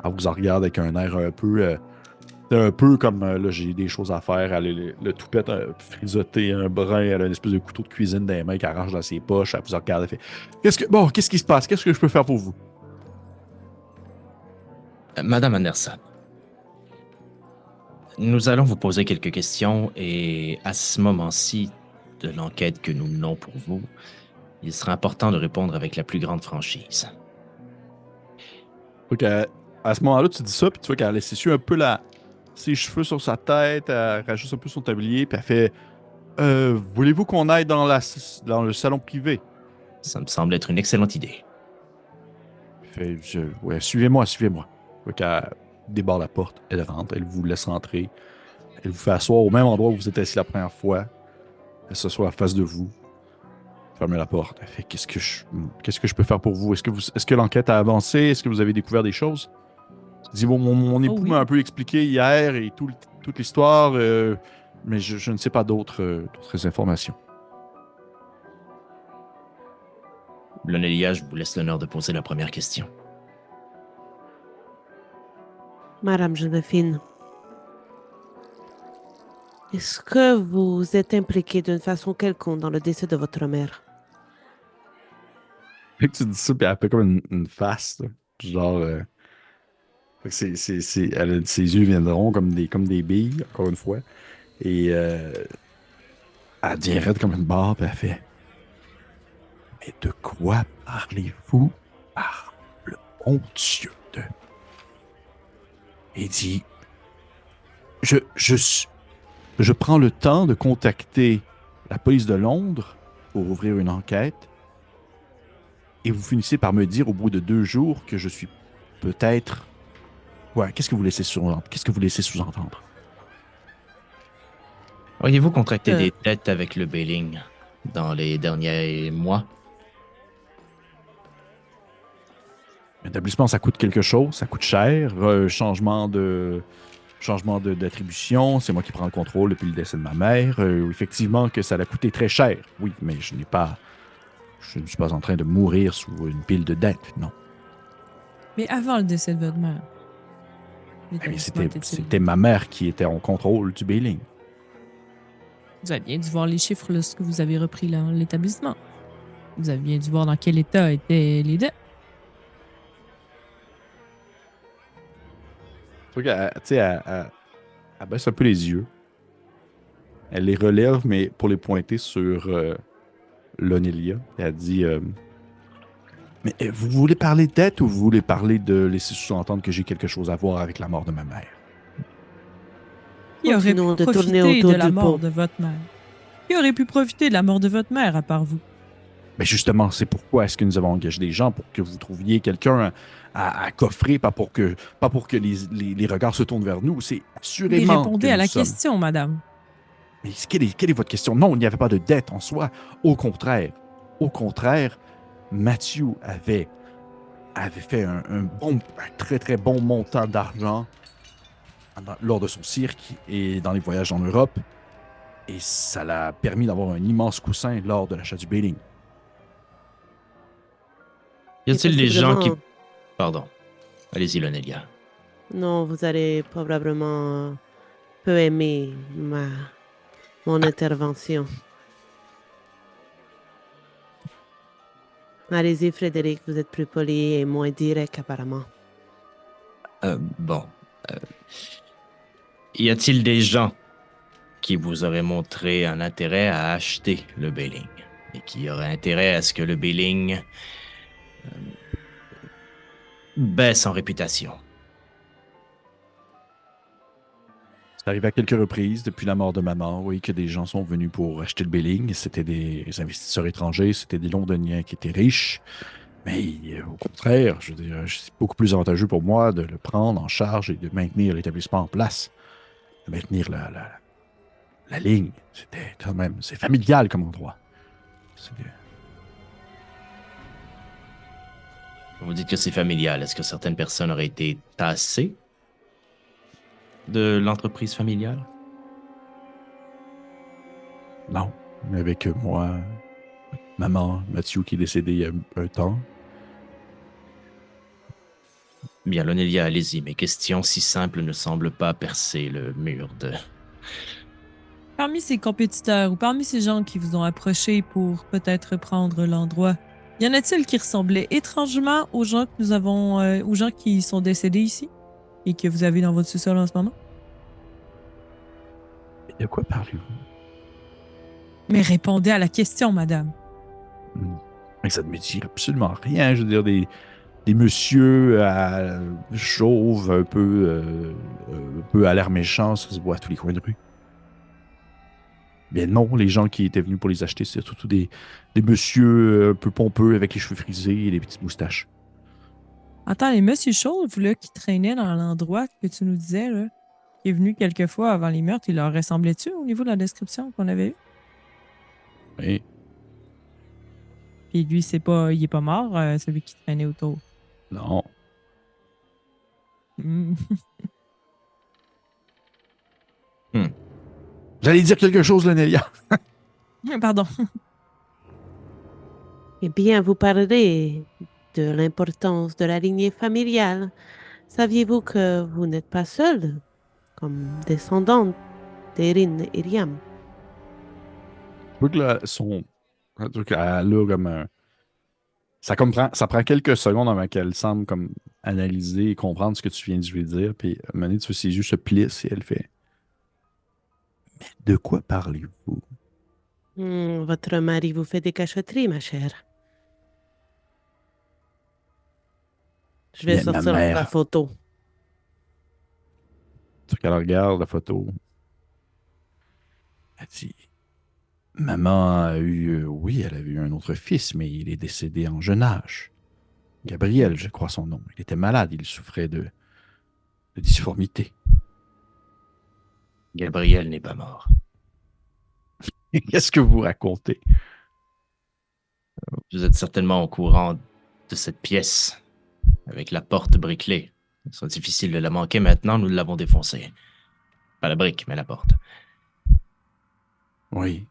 Elle vous en regarde avec un air un peu comme là, j'ai des choses à faire. Elle a le toupette frisoté, un brin, elle a une espèce de couteau de cuisine dans les mains qui arrache dans ses poches. Elle vous regarde, elle fait qu'est-ce qui se passe? Qu'est-ce que je peux faire pour vous? Madame Anderson, nous allons vous poser quelques questions et à ce moment-ci de l'enquête que nous menons pour vous, il sera important de répondre avec la plus grande franchise. Donc, à ce moment-là, tu dis ça, puis tu vois qu'elle s'essuie un peu ses cheveux sur sa tête, elle rajoute un peu son tablier, puis elle fait voulez-vous qu'on aille dans le salon privé? Ça me semble être une excellente idée. Elle fait ouais, suivez-moi. Donc, elle débarre la porte, elle rentre, elle vous laisse rentrer, elle vous fait asseoir au même endroit où vous êtes assis la première fois. Elle s'assoit en face de vous, fermez la porte. Elle fait qu'est-ce que je peux faire pour vous? Est-ce que l'enquête a avancé? Est-ce que vous avez découvert des choses? Dis bon, mon époux oui. m'a un peu expliqué hier et toute l'histoire, mais je ne sais pas d'autres informations. Lonelia, je vous laisse l'honneur de poser la première question. Madame Joséphine, est-ce que vous êtes impliquée d'une façon quelconque dans le décès de votre mère? Fait que tu dis ça, puis elle fait comme une face, là. Genre, fait que ses yeux viendront comme des billes, encore une fois. Et elle devient raide comme une barre, puis elle fait mais de quoi parlez-vous par le bon Dieu de... Il dit je je prends le temps de contacter la police de Londres pour ouvrir une enquête. Et vous finissez par me dire au bout de 2 jours que je suis peut-être... Ouais, qu'est-ce que vous laissez sous-entendre? Qu'est-ce que vous laissez sous-entendre? Auriez-vous contracté Euh, des dettes avec le Bailing dans les derniers mois? L'établissement, ça coûte quelque chose, ça coûte cher. D'attribution, c'est moi qui prends le contrôle depuis le décès de ma mère. Effectivement que ça l'a coûté très cher, oui, mais je ne suis pas en train de mourir sous une pile de dettes, non. Mais avant le décès de votre mère, Eh bien, l'établissement c'était ma mère qui était en contrôle du Bailing. Vous avez bien dû voir les chiffres lorsque vous avez repris l'établissement. Vous avez bien dû voir dans quel état étaient les dettes. Tu sais, elle baisse un peu les yeux. Elle les relève, mais pour les pointer sur Lonelia. Elle dit mais vous voulez parler de dette ou vous voulez parler de laisser sous-entendre que j'ai quelque chose à voir avec la mort de ma mère? Qui aurait pu Continuons de tourner profiter autour de la du mort pot. de votre mère? Qui aurait pu profiter de la mort de votre mère à part vous? Mais justement, c'est pourquoi est-ce que nous avons engagé des gens pour que vous trouviez quelqu'un à coffrer, pas pour que les regards se tournent vers nous. C'est Mais assurément que répondez à nous la sommes. question, madame. Mais quelle est votre question? Non, il n'y avait pas de dette en soi. Au contraire. Au contraire, Mathieu avait fait un très très bon montant d'argent lors de son cirque et dans les voyages en Europe. Et ça l'a permis d'avoir un immense coussin lors de l'achat du Bailing. Y Et a-t-il des gens qui... possiblement, Pardon. Allez-y, Lonelia. non, vous allez probablement peu aimer mon intervention. Allez-y, Frédéric, vous êtes plus poli et moins direct apparemment. Bon. Euh, Y a-t-il des gens qui vous auraient montré un intérêt à acheter le Bailing et qui auraient intérêt à ce que le Bailing baisse en réputation? C'est arrivé à quelques reprises depuis la mort de maman, oui, que des gens sont venus pour acheter le Bailing. C'était des investisseurs étrangers, c'était des Londoniens qui étaient riches. Mais au contraire, je veux dire, c'est beaucoup plus avantageux pour moi de le prendre en charge et de maintenir l'établissement en place, de maintenir la ligne. C'était quand même, c'est familial comme endroit. C'est- Vous dites que c'est familial. Est-ce que certaines personnes auraient été tassées de l'entreprise familiale? Non, avec moi, maman, Mathieu qui est décédé il y a un temps. Bien, Lonelia, allez-y. Mes questions si simples ne semblent pas percer le mur de... Parmi ces compétiteurs ou parmi ces gens qui vous ont approché pour peut-être prendre l'endroit, y en a-t-il qui ressemblaient étrangement aux gens que nous avons, aux gens qui sont décédés ici et que vous avez dans votre sous-sol en ce moment? De quoi parlez-vous? Mais répondez à la question, madame. Mais ça ne me dit absolument rien. Je veux dire, des messieurs chauves, un peu à l'air méchant, ça se voit à tous les coins de rue. Bien non, les gens qui étaient venus pour les acheter, c'est surtout des messieurs un peu pompeux avec les cheveux frisés et des petites moustaches. Attends, les monsieur Chauve, là, qui traînaient dans l'endroit que tu nous disais, là, qui est venu quelques fois avant les meurtres, il leur ressemblait-tu au niveau de la description qu'on avait eue? Et Puis lui, il est pas mort, celui qui traînait autour. non. Hmm. Vous allez dire quelque chose, Lenelia? Pardon. Eh bien, vous parlez de l'importance de la lignée familiale. Saviez-vous que vous n'êtes pas seul comme descendante d'Erin et Iriam? Je veux que en tout cas, elle a comme un... ça prend quelques secondes avant qu'elle semble comme analyser et comprendre ce que tu viens de lui dire. Puis, à un moment donné, tu vois ses yeux se plissent et elle fait de quoi parlez-vous? Votre mari vous fait des cachotteries, ma chère. Je vais Bien, ma sortir la mère. photo. Tu qu'elle regarde la photo. Elle dit, maman a eu, oui, elle a eu un autre fils, mais il est décédé en jeune âge. Gabriel, je crois son nom. Il était malade, il souffrait de difformité. Gabriel n'est pas mort. Qu'est-ce que vous racontez? Vous êtes certainement au courant de cette pièce avec la porte briquelée. Il sera difficile de la manquer maintenant, nous l'avons défoncée. Pas la brique, mais la porte. Oui.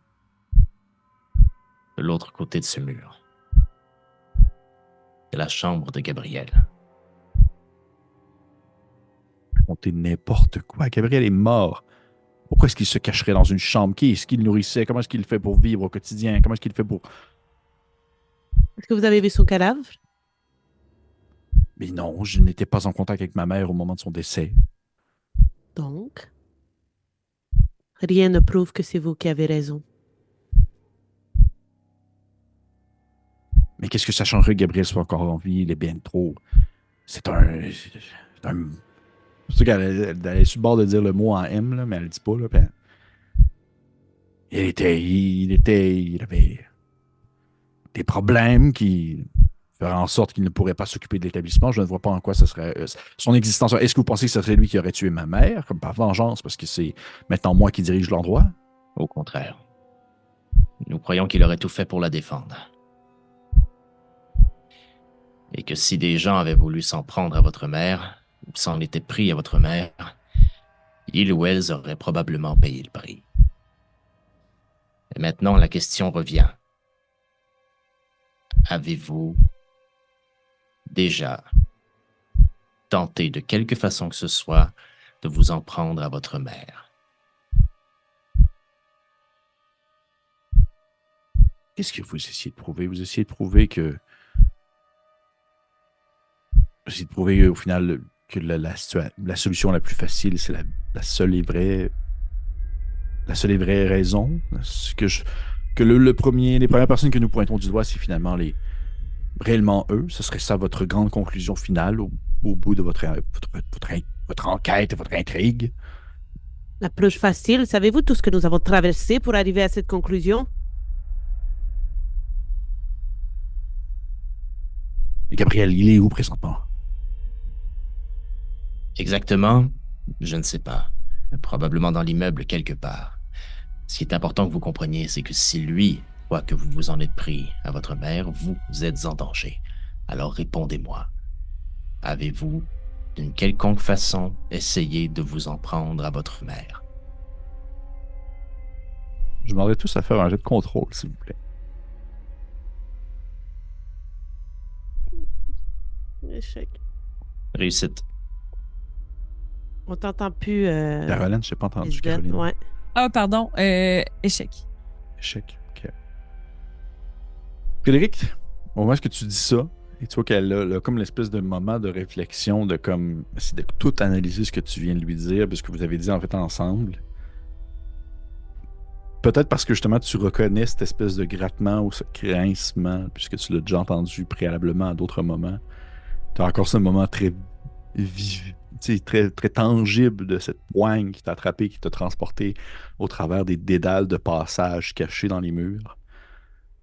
De l'autre côté de ce mur. C'est la chambre de Gabriel. Racontez n'importe quoi. Gabriel est mort. Pourquoi est-ce qu'il se cacherait dans une chambre? Qui est-ce qu'il nourrissait? Comment est-ce qu'il fait pour vivre au quotidien? Comment est-ce qu'il fait pour... Est-ce que vous avez vu son cadavre? Mais non, je n'étais pas en contact avec ma mère au moment de son décès. Donc, rien ne prouve que c'est vous qui avez raison. Mais qu'est-ce que ça changerait que Gabriel soit encore en vie? Il est bien trop... C'est un... C'est sûr qu'elle est sur le bord de dire le mot en M, là, mais elle le dit pas. Là, puis il avait des problèmes qui feraient en sorte qu'il ne pourrait pas s'occuper de l'établissement. Je ne vois pas en quoi ce serait son existence. Est-ce que vous pensez que ce serait lui qui aurait tué ma mère, comme par vengeance, parce que c'est maintenant moi qui dirige l'endroit? Au contraire. Nous croyons qu'il aurait tout fait pour la défendre. Et que si des gens avaient voulu s'en prendre à votre mère, ou s'en étaient pris à votre mère, ils ou elles auraient probablement payé le prix. Et maintenant, la question revient. Avez-vous déjà tenté de quelque façon que ce soit de vous en prendre à votre mère? Qu'est-ce que vous essayez de prouver? Vous essayez de prouver que... Vous essayez de prouver au final que la solution la plus facile, c'est la seule et vraie... La seule et vraie raison. Que les premières personnes que nous pointons du doigt, c'est finalement réellement eux. Ce serait ça votre grande conclusion finale au bout de votre enquête et votre intrigue. La plus facile, savez-vous tout ce que nous avons traversé pour arriver à cette conclusion? Et Gabriel, il est où présentement? Exactement, je ne sais pas. Probablement dans l'immeuble quelque part. Ce qui est important que vous compreniez, c'est que si lui croit que vous vous en êtes pris à votre mère, vous êtes en danger. Alors répondez-moi. Avez-vous, d'une quelconque façon, essayé de vous en prendre à votre mère? Je demanderais tous à faire un jet de contrôle, s'il vous plaît. Échec. Réussite. On t'entend plus. Caroline, je n'ai pas entendu, Lisbeth, Caroline. ouais. Ah, pardon. Échec. Échec. OK. Frédéric, au moment où tu dis ça, et tu vois qu'elle a comme l'espèce de moment de réflexion, de comme essayer de tout analyser ce que tu viens de lui dire, parce que vous avez dit en fait ensemble. Peut-être parce que justement tu reconnais cette espèce de grattement ou ce grincement, puisque tu l'as déjà entendu préalablement à d'autres moments. Tu as encore ce moment très vif, très, très tangible de cette poigne qui t'a attrapé, qui t'a transporté au travers des dédales de passage cachés dans les murs.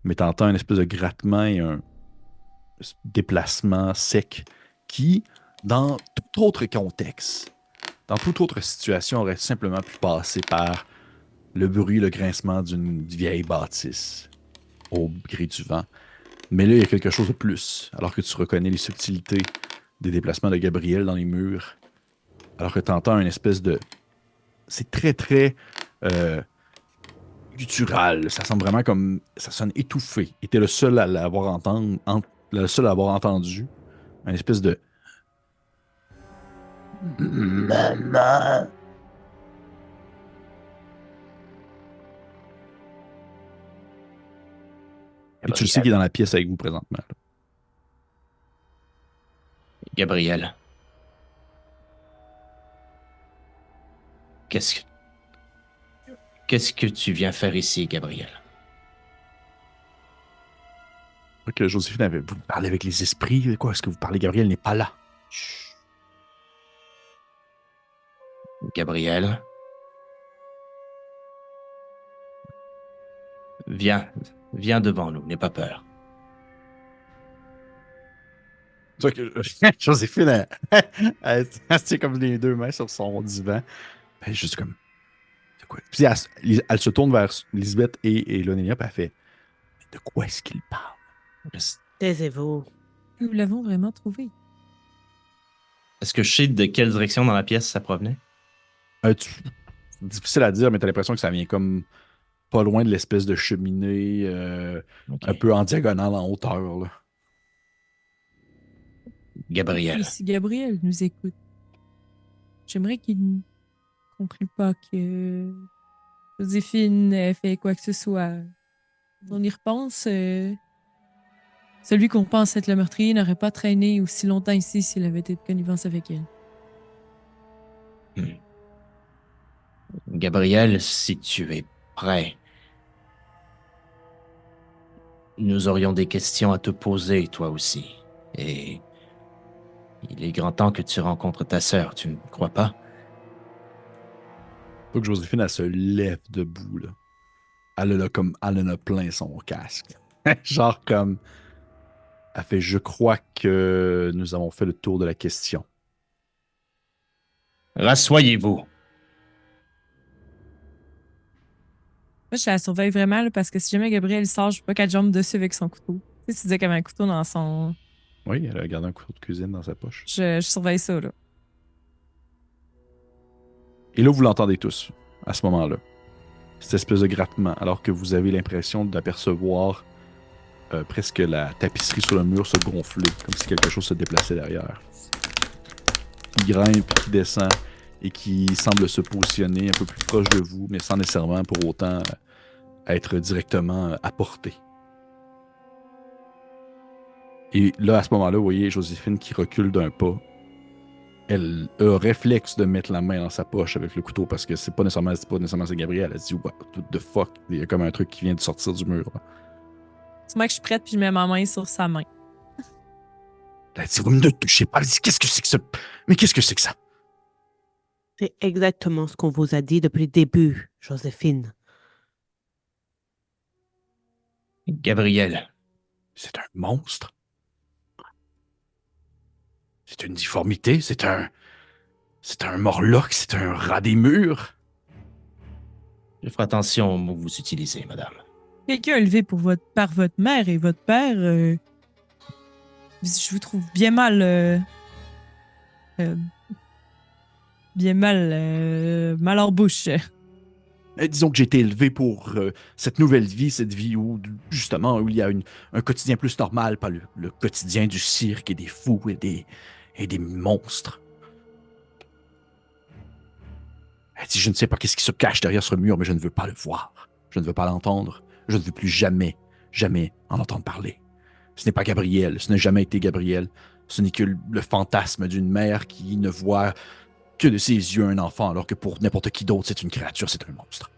Mais tu entends une espèce de grattement et un déplacement sec qui, dans tout autre contexte, dans toute autre situation, aurait simplement pu passer par le bruit, le grincement d'une vieille bâtisse au gré du vent. Mais là, il y a quelque chose de plus, alors que tu reconnais les subtilités des déplacements de Gabriel dans les murs, alors que tu entends une espèce de... C'est très, très guttural. Ça semble vraiment comme... Ça sonne étouffé. Et t'es le seul à l'avoir le seul à avoir entendu. Une espèce de... Maman. Et tu le sais qu'il est dans la pièce avec vous présentement. Là. Gabriel. Qu'est-ce que tu viens faire ici, Gabriel? Ok, Joséphine, vous parlez avec les esprits? Quoi? Est-ce que vous parlez? Gabriel n'est pas là. Chut. Gabriel? Viens devant nous, n'aie pas peur. Tu vois que Joséphine, elle tient comme les deux mains sur son divan. Elle est juste comme. De quoi? Puis elle se tourne vers Lisbeth et Lonelia, puis elle fait de quoi est-ce qu'il parle? Taisez-vous. Nous l'avons vraiment trouvé. Est-ce que je sais de quelle direction dans la pièce ça provenait? Difficile à dire, mais t'as l'impression que ça vient comme pas loin de l'espèce de cheminée Ok. un peu en diagonale en hauteur. Là. Gabriel. Et si Gabriel nous écoute, j'aimerais qu'il ne conclue pas que Joséphine ait fait quoi que ce soit. On y repense. Celui qu'on pense être le meurtrier n'aurait pas traîné aussi longtemps ici s'il avait été de connivence avec elle. Gabriel, si tu es prêt, nous aurions des questions à te poser, toi aussi. Et il est grand temps que tu rencontres ta sœur, tu ne crois pas? Faut que Joséphine, elle se lève debout. Là. Elle en a plein son casque. Genre comme. Elle fait je crois que nous avons fait le tour de la question. Rassoyez-vous. Moi, je la surveille vraiment là, parce que si jamais Gabriel sort, je veux pas qu'elle jumpe dessus avec son couteau. Tu sais, tu disais qu'elle avait un couteau dans son. Oui, elle a gardé un couteau de cuisine dans sa poche. Je surveille ça, là. Et là, vous l'entendez tous, à ce moment-là. Cette espèce de grattement, alors que vous avez l'impression d'apercevoir presque la tapisserie sur le mur se gonfler, comme si quelque chose se déplaçait derrière. Qui grimpe, qui descend, et qui semble se positionner un peu plus proche de vous, mais sans nécessairement pour autant être directement à portée. Et là, à ce moment-là, vous voyez Joséphine qui recule d'un pas. Elle a un réflexe de mettre la main dans sa poche avec le couteau parce que c'est pas nécessairement c'est Gabriel. Elle se dit, what the fuck? Il y a comme un truc qui vient de sortir du mur. Là. C'est moi que je suis prête puis je mets ma main sur sa main. Elle dit, vous me ne touchez pas. Elle dit, qu'est-ce que c'est que ça? Mais qu'est-ce que c'est que ça? C'est exactement ce qu'on vous a dit depuis le début, Joséphine. Gabriel. C'est un monstre. C'est une difformité. C'est un morlock. C'est un rat des murs. Je ferai attention aux mots que vous utilisez, madame. Quelqu'un élevé par votre mère et votre père, je vous trouve bien mal. Mal en bouche. Disons que j'ai été élevé pour cette nouvelle vie, cette vie où, justement, où il y a un quotidien plus normal, pas le quotidien du cirque et des fous et des monstres. Elle dit, je ne sais pas qu'est-ce qui se cache derrière ce mur, mais je ne veux pas le voir. Je ne veux pas l'entendre. Je ne veux plus jamais, jamais en entendre parler. Ce n'est pas Gabriel. Ce n'a jamais été Gabriel. Ce n'est que le fantasme d'une mère qui ne voit que de ses yeux un enfant, alors que pour n'importe qui d'autre, c'est une créature, c'est un monstre.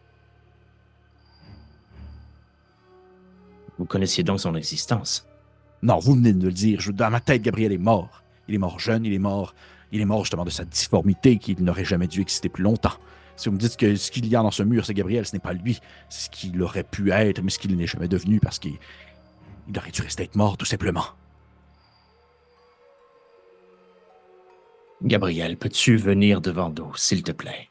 Vous connaissiez donc son existence? Non, vous venez de le dire. Dans ma tête, Gabriel est mort. Il est mort jeune, il est mort justement de sa difformité, qu'il n'aurait jamais dû exister plus longtemps. Si vous me dites que ce qu'il y a dans ce mur, c'est Gabriel, ce n'est pas lui. C'est ce qu'il aurait pu être, mais ce qu'il n'est jamais devenu parce qu'il aurait dû rester être mort, tout simplement. Gabriel, peux-tu venir devant nous, s'il te plaît?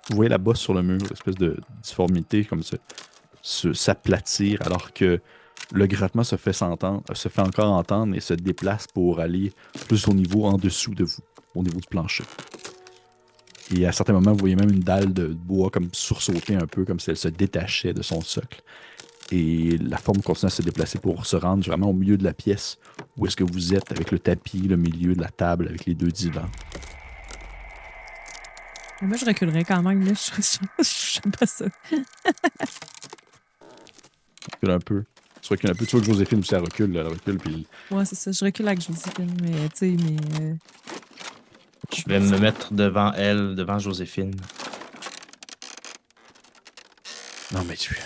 Vous voyez la bosse sur le mur, l'espèce de difformité comme s'aplatir, alors que le grattement se fait encore entendre et se déplace pour aller plus au niveau en dessous de vous, au niveau du plancher. Et à certains moments, vous voyez même une dalle de bois comme sursauter un peu, comme si elle se détachait de son socle. Et la forme continue à se déplacer pour se rendre vraiment au milieu de la pièce où est-ce que vous êtes avec le tapis, le milieu de la table avec les deux divans. Moi, je reculerais quand même. Là. Je sais pas ça. Recule un peu. Tu recules un peu. Tu vois que Joséphine aussi, elle recule. Puis... Ouais, c'est ça. Je recule avec Joséphine. Mais, tu sais, Je vais me mettre devant elle, devant Joséphine. Non, mais tu...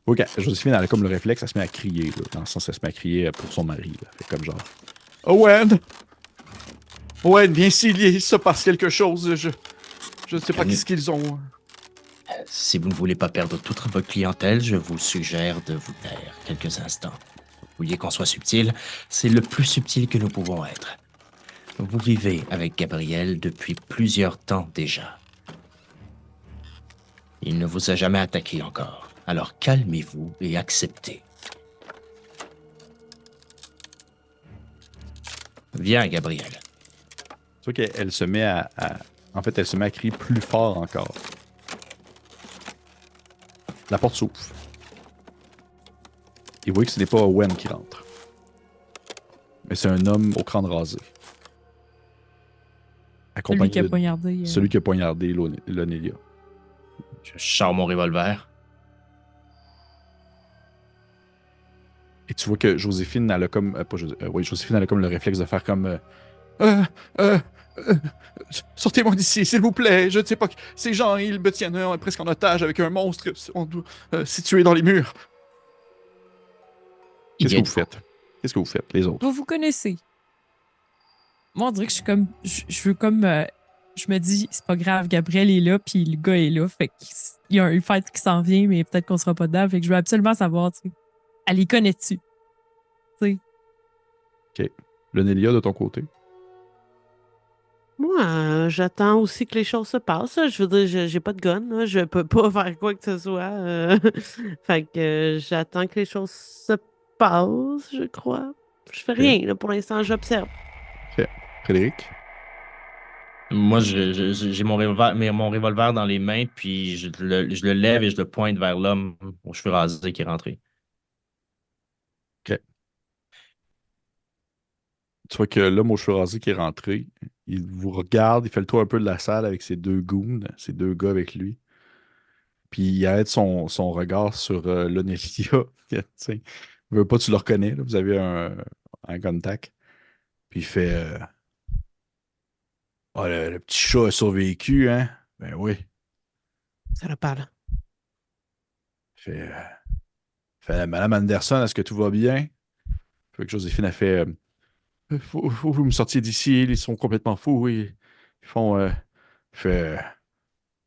Ok, Joséphine, elle a comme le réflexe, elle se met à crier, là, dans le sens, elle se met à crier pour son mari. Là. Fait comme genre... Owen! Owen, viens ici, il se passe quelque chose. Je Je ne sais pas qu'est-ce qu'ils ont. Si vous ne voulez pas perdre toute votre clientèle, je vous suggère de vous taire quelques instants. Vous vouliez qu'on soit subtil, c'est le plus subtil que nous pouvons être. Vous vivez avec Gabriel depuis plusieurs temps déjà. Il ne vous a jamais attaqué encore, alors calmez-vous et acceptez. Viens, Gabriel. Tu vois qu'elle se met en fait, elle se met à crier plus fort encore. La porte s'ouvre. Et vous voyez que ce n'est pas Owen qui rentre. Mais c'est un homme au crâne rasé. Celui qui a poignardé. Celui qui a poignardé Lonelia. Je sors mon revolver. Et tu vois que Joséphine, elle a comme... Joséphine, elle a comme le réflexe de faire comme... sortez-moi d'ici, s'il vous plaît. Je ne sais pas... Ces gens, ils me tiennent presque en otage avec un monstre situé dans les murs. Qu'est-ce que vous faites? Qu'est-ce que vous faites, les autres? Vous connaissez. Moi, on dirait que je suis comme... Je veux comme... je me dis, c'est pas grave, Gabriel est là, puis le gars est là. Fait qu'il y a une fête qui s'en vient, mais peut-être qu'on sera pas dedans. Fait que je veux absolument savoir, tu sais. Elle les connaît-tu? Tu sais. OK. Lonelia, de ton côté? Moi, j'attends aussi que les choses se passent. Je veux dire, j'ai pas de gun, là. Je peux pas faire quoi que ce soit. Fait que j'attends que les choses se passent, je crois. Je fais rien, là, pour l'instant, j'observe. OK. Frédéric? Moi, j'ai mon revolver dans les mains, puis je le lève et je le pointe vers l'homme aux cheveux rasés qui est rentré. OK. Tu vois que l'homme aux cheveux rasés qui est rentré, il vous regarde, il fait le tour un peu de la salle avec ses deux goons, ses deux gars avec lui. Puis il arrête son regard sur Lonelia. Tu sais, il veut pas, tu le reconnais, là, vous avez un contact. Puis il fait ah, le petit chat a survécu, hein? Ben oui. Ça le parle. Il fait Madame Anderson, est-ce que tout va bien? Fait que Joséphine a fait faut que vous me sortiez d'ici, ils sont complètement fous. Ils font il fait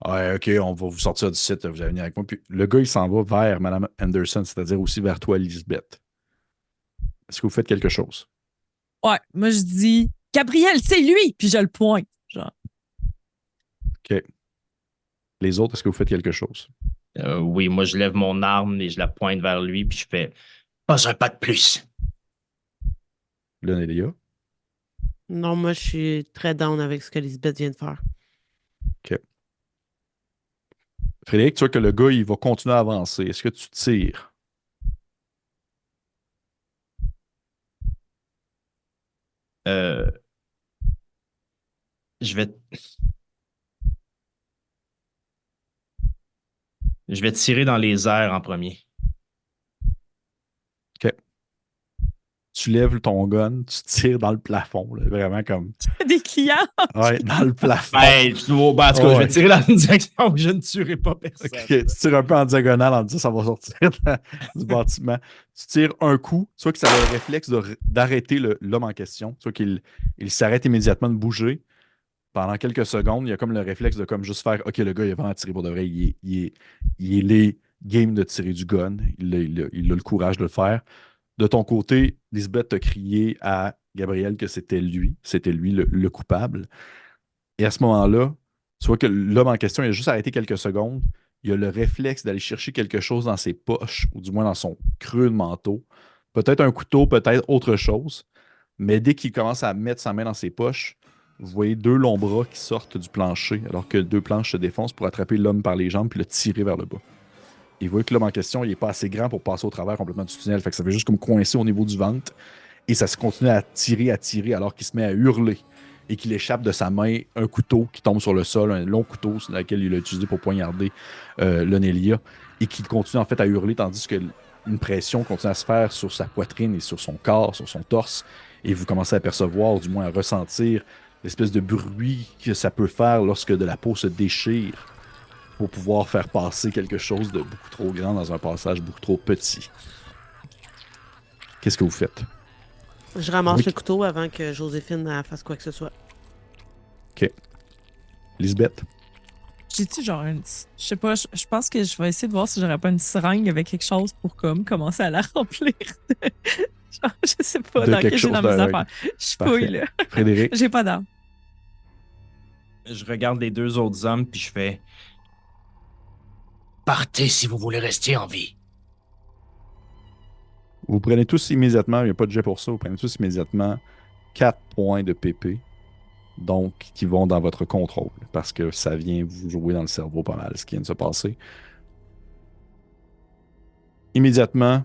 ouais, ok, on va vous sortir du site, vous allez venir avec moi. Puis le gars, il s'en va vers Madame Anderson, c'est-à-dire aussi vers toi, Lisbeth. Est-ce que vous faites quelque chose? Ouais, moi, je dis, Gabriel, c'est lui! Puis je le pointe. Genre. OK. Les autres, est-ce que vous faites quelque chose? Oui, moi, je lève mon arme et je la pointe vers lui, puis je fais pas un pas de plus. Lonelia? Non, moi, je suis très down avec ce que Lisbeth vient de faire. OK. Frédéric, tu vois que le gars, il va continuer à avancer. Est-ce que tu tires? Euh, je vais... Je vais tirer dans les airs en premier. OK. Tu lèves ton gun, tu tires dans le plafond, là, vraiment comme... Des clients! Ouais, dans le plafond. Ben, en tout cas, je vais tirer dans une direction où je ne tuerai pas personne. OK, tu tires un peu en diagonale en disant ça va sortir du bâtiment. Tu tires un coup, tu vois que ça a le réflexe d'arrêter l'homme en question. Tu vois qu'il s'arrête immédiatement de bouger. Pendant quelques secondes, il y a comme le réflexe de comme juste faire OK, le gars, il a vraiment tiré pour de vrai. Il est les game de tirer du gun. Il a le courage de le faire. De ton côté, Lisbeth a crié à Gabriel que c'était lui. C'était lui le coupable. Et à ce moment-là, tu vois que l'homme en question, il a juste arrêté quelques secondes. Il a le réflexe d'aller chercher quelque chose dans ses poches, ou du moins dans son creux de manteau. Peut-être un couteau, peut-être autre chose. Mais dès qu'il commence à mettre sa main dans ses poches, vous voyez deux longs bras qui sortent du plancher, alors que deux planches se défoncent pour attraper l'homme par les jambes puis le tirer vers le bas. Et vous voyez que l'homme en question, il n'est pas assez grand pour passer au travers complètement du tunnel. Fait que ça fait juste comme coincer au niveau du ventre. Et ça se continue à tirer, alors qu'il se met à hurler. Et qu'il échappe de sa main un couteau qui tombe sur le sol, un long couteau sur lequel il a utilisé pour poignarder Lonelia. Et qu'il continue en fait à hurler, tandis que une pression continue à se faire sur sa poitrine et sur son corps, sur son torse. Et vous commencez à percevoir, du moins à ressentir, l'espèce de bruit que ça peut faire lorsque de la peau se déchire pour pouvoir faire passer quelque chose de beaucoup trop grand dans un passage beaucoup trop petit. Qu'est-ce que vous faites? Je ramasse Oui. le couteau avant que Joséphine fasse quoi que ce soit. OK. Lisbeth? J'ai-tu genre une. Je sais pas, je pense que je vais essayer de voir si j'aurais pas une seringue avec quelque chose pour comme commencer à la remplir. Genre, je sais pas De dans quelque quel j'ai chose dans mes de. affaires. Je fouille, Parfait. là. Frédéric, J'ai pas d'arme. Je regarde les deux autres hommes, puis je fais... Partez si vous voulez rester en vie. vous prenez tous immédiatement, il n'y a pas de jet pour ça, vous prenez tous immédiatement 4 points de PP, donc qui vont dans votre contrôle, parce que ça vient vous jouer dans le cerveau pas mal, ce qui vient de se passer. Immédiatement,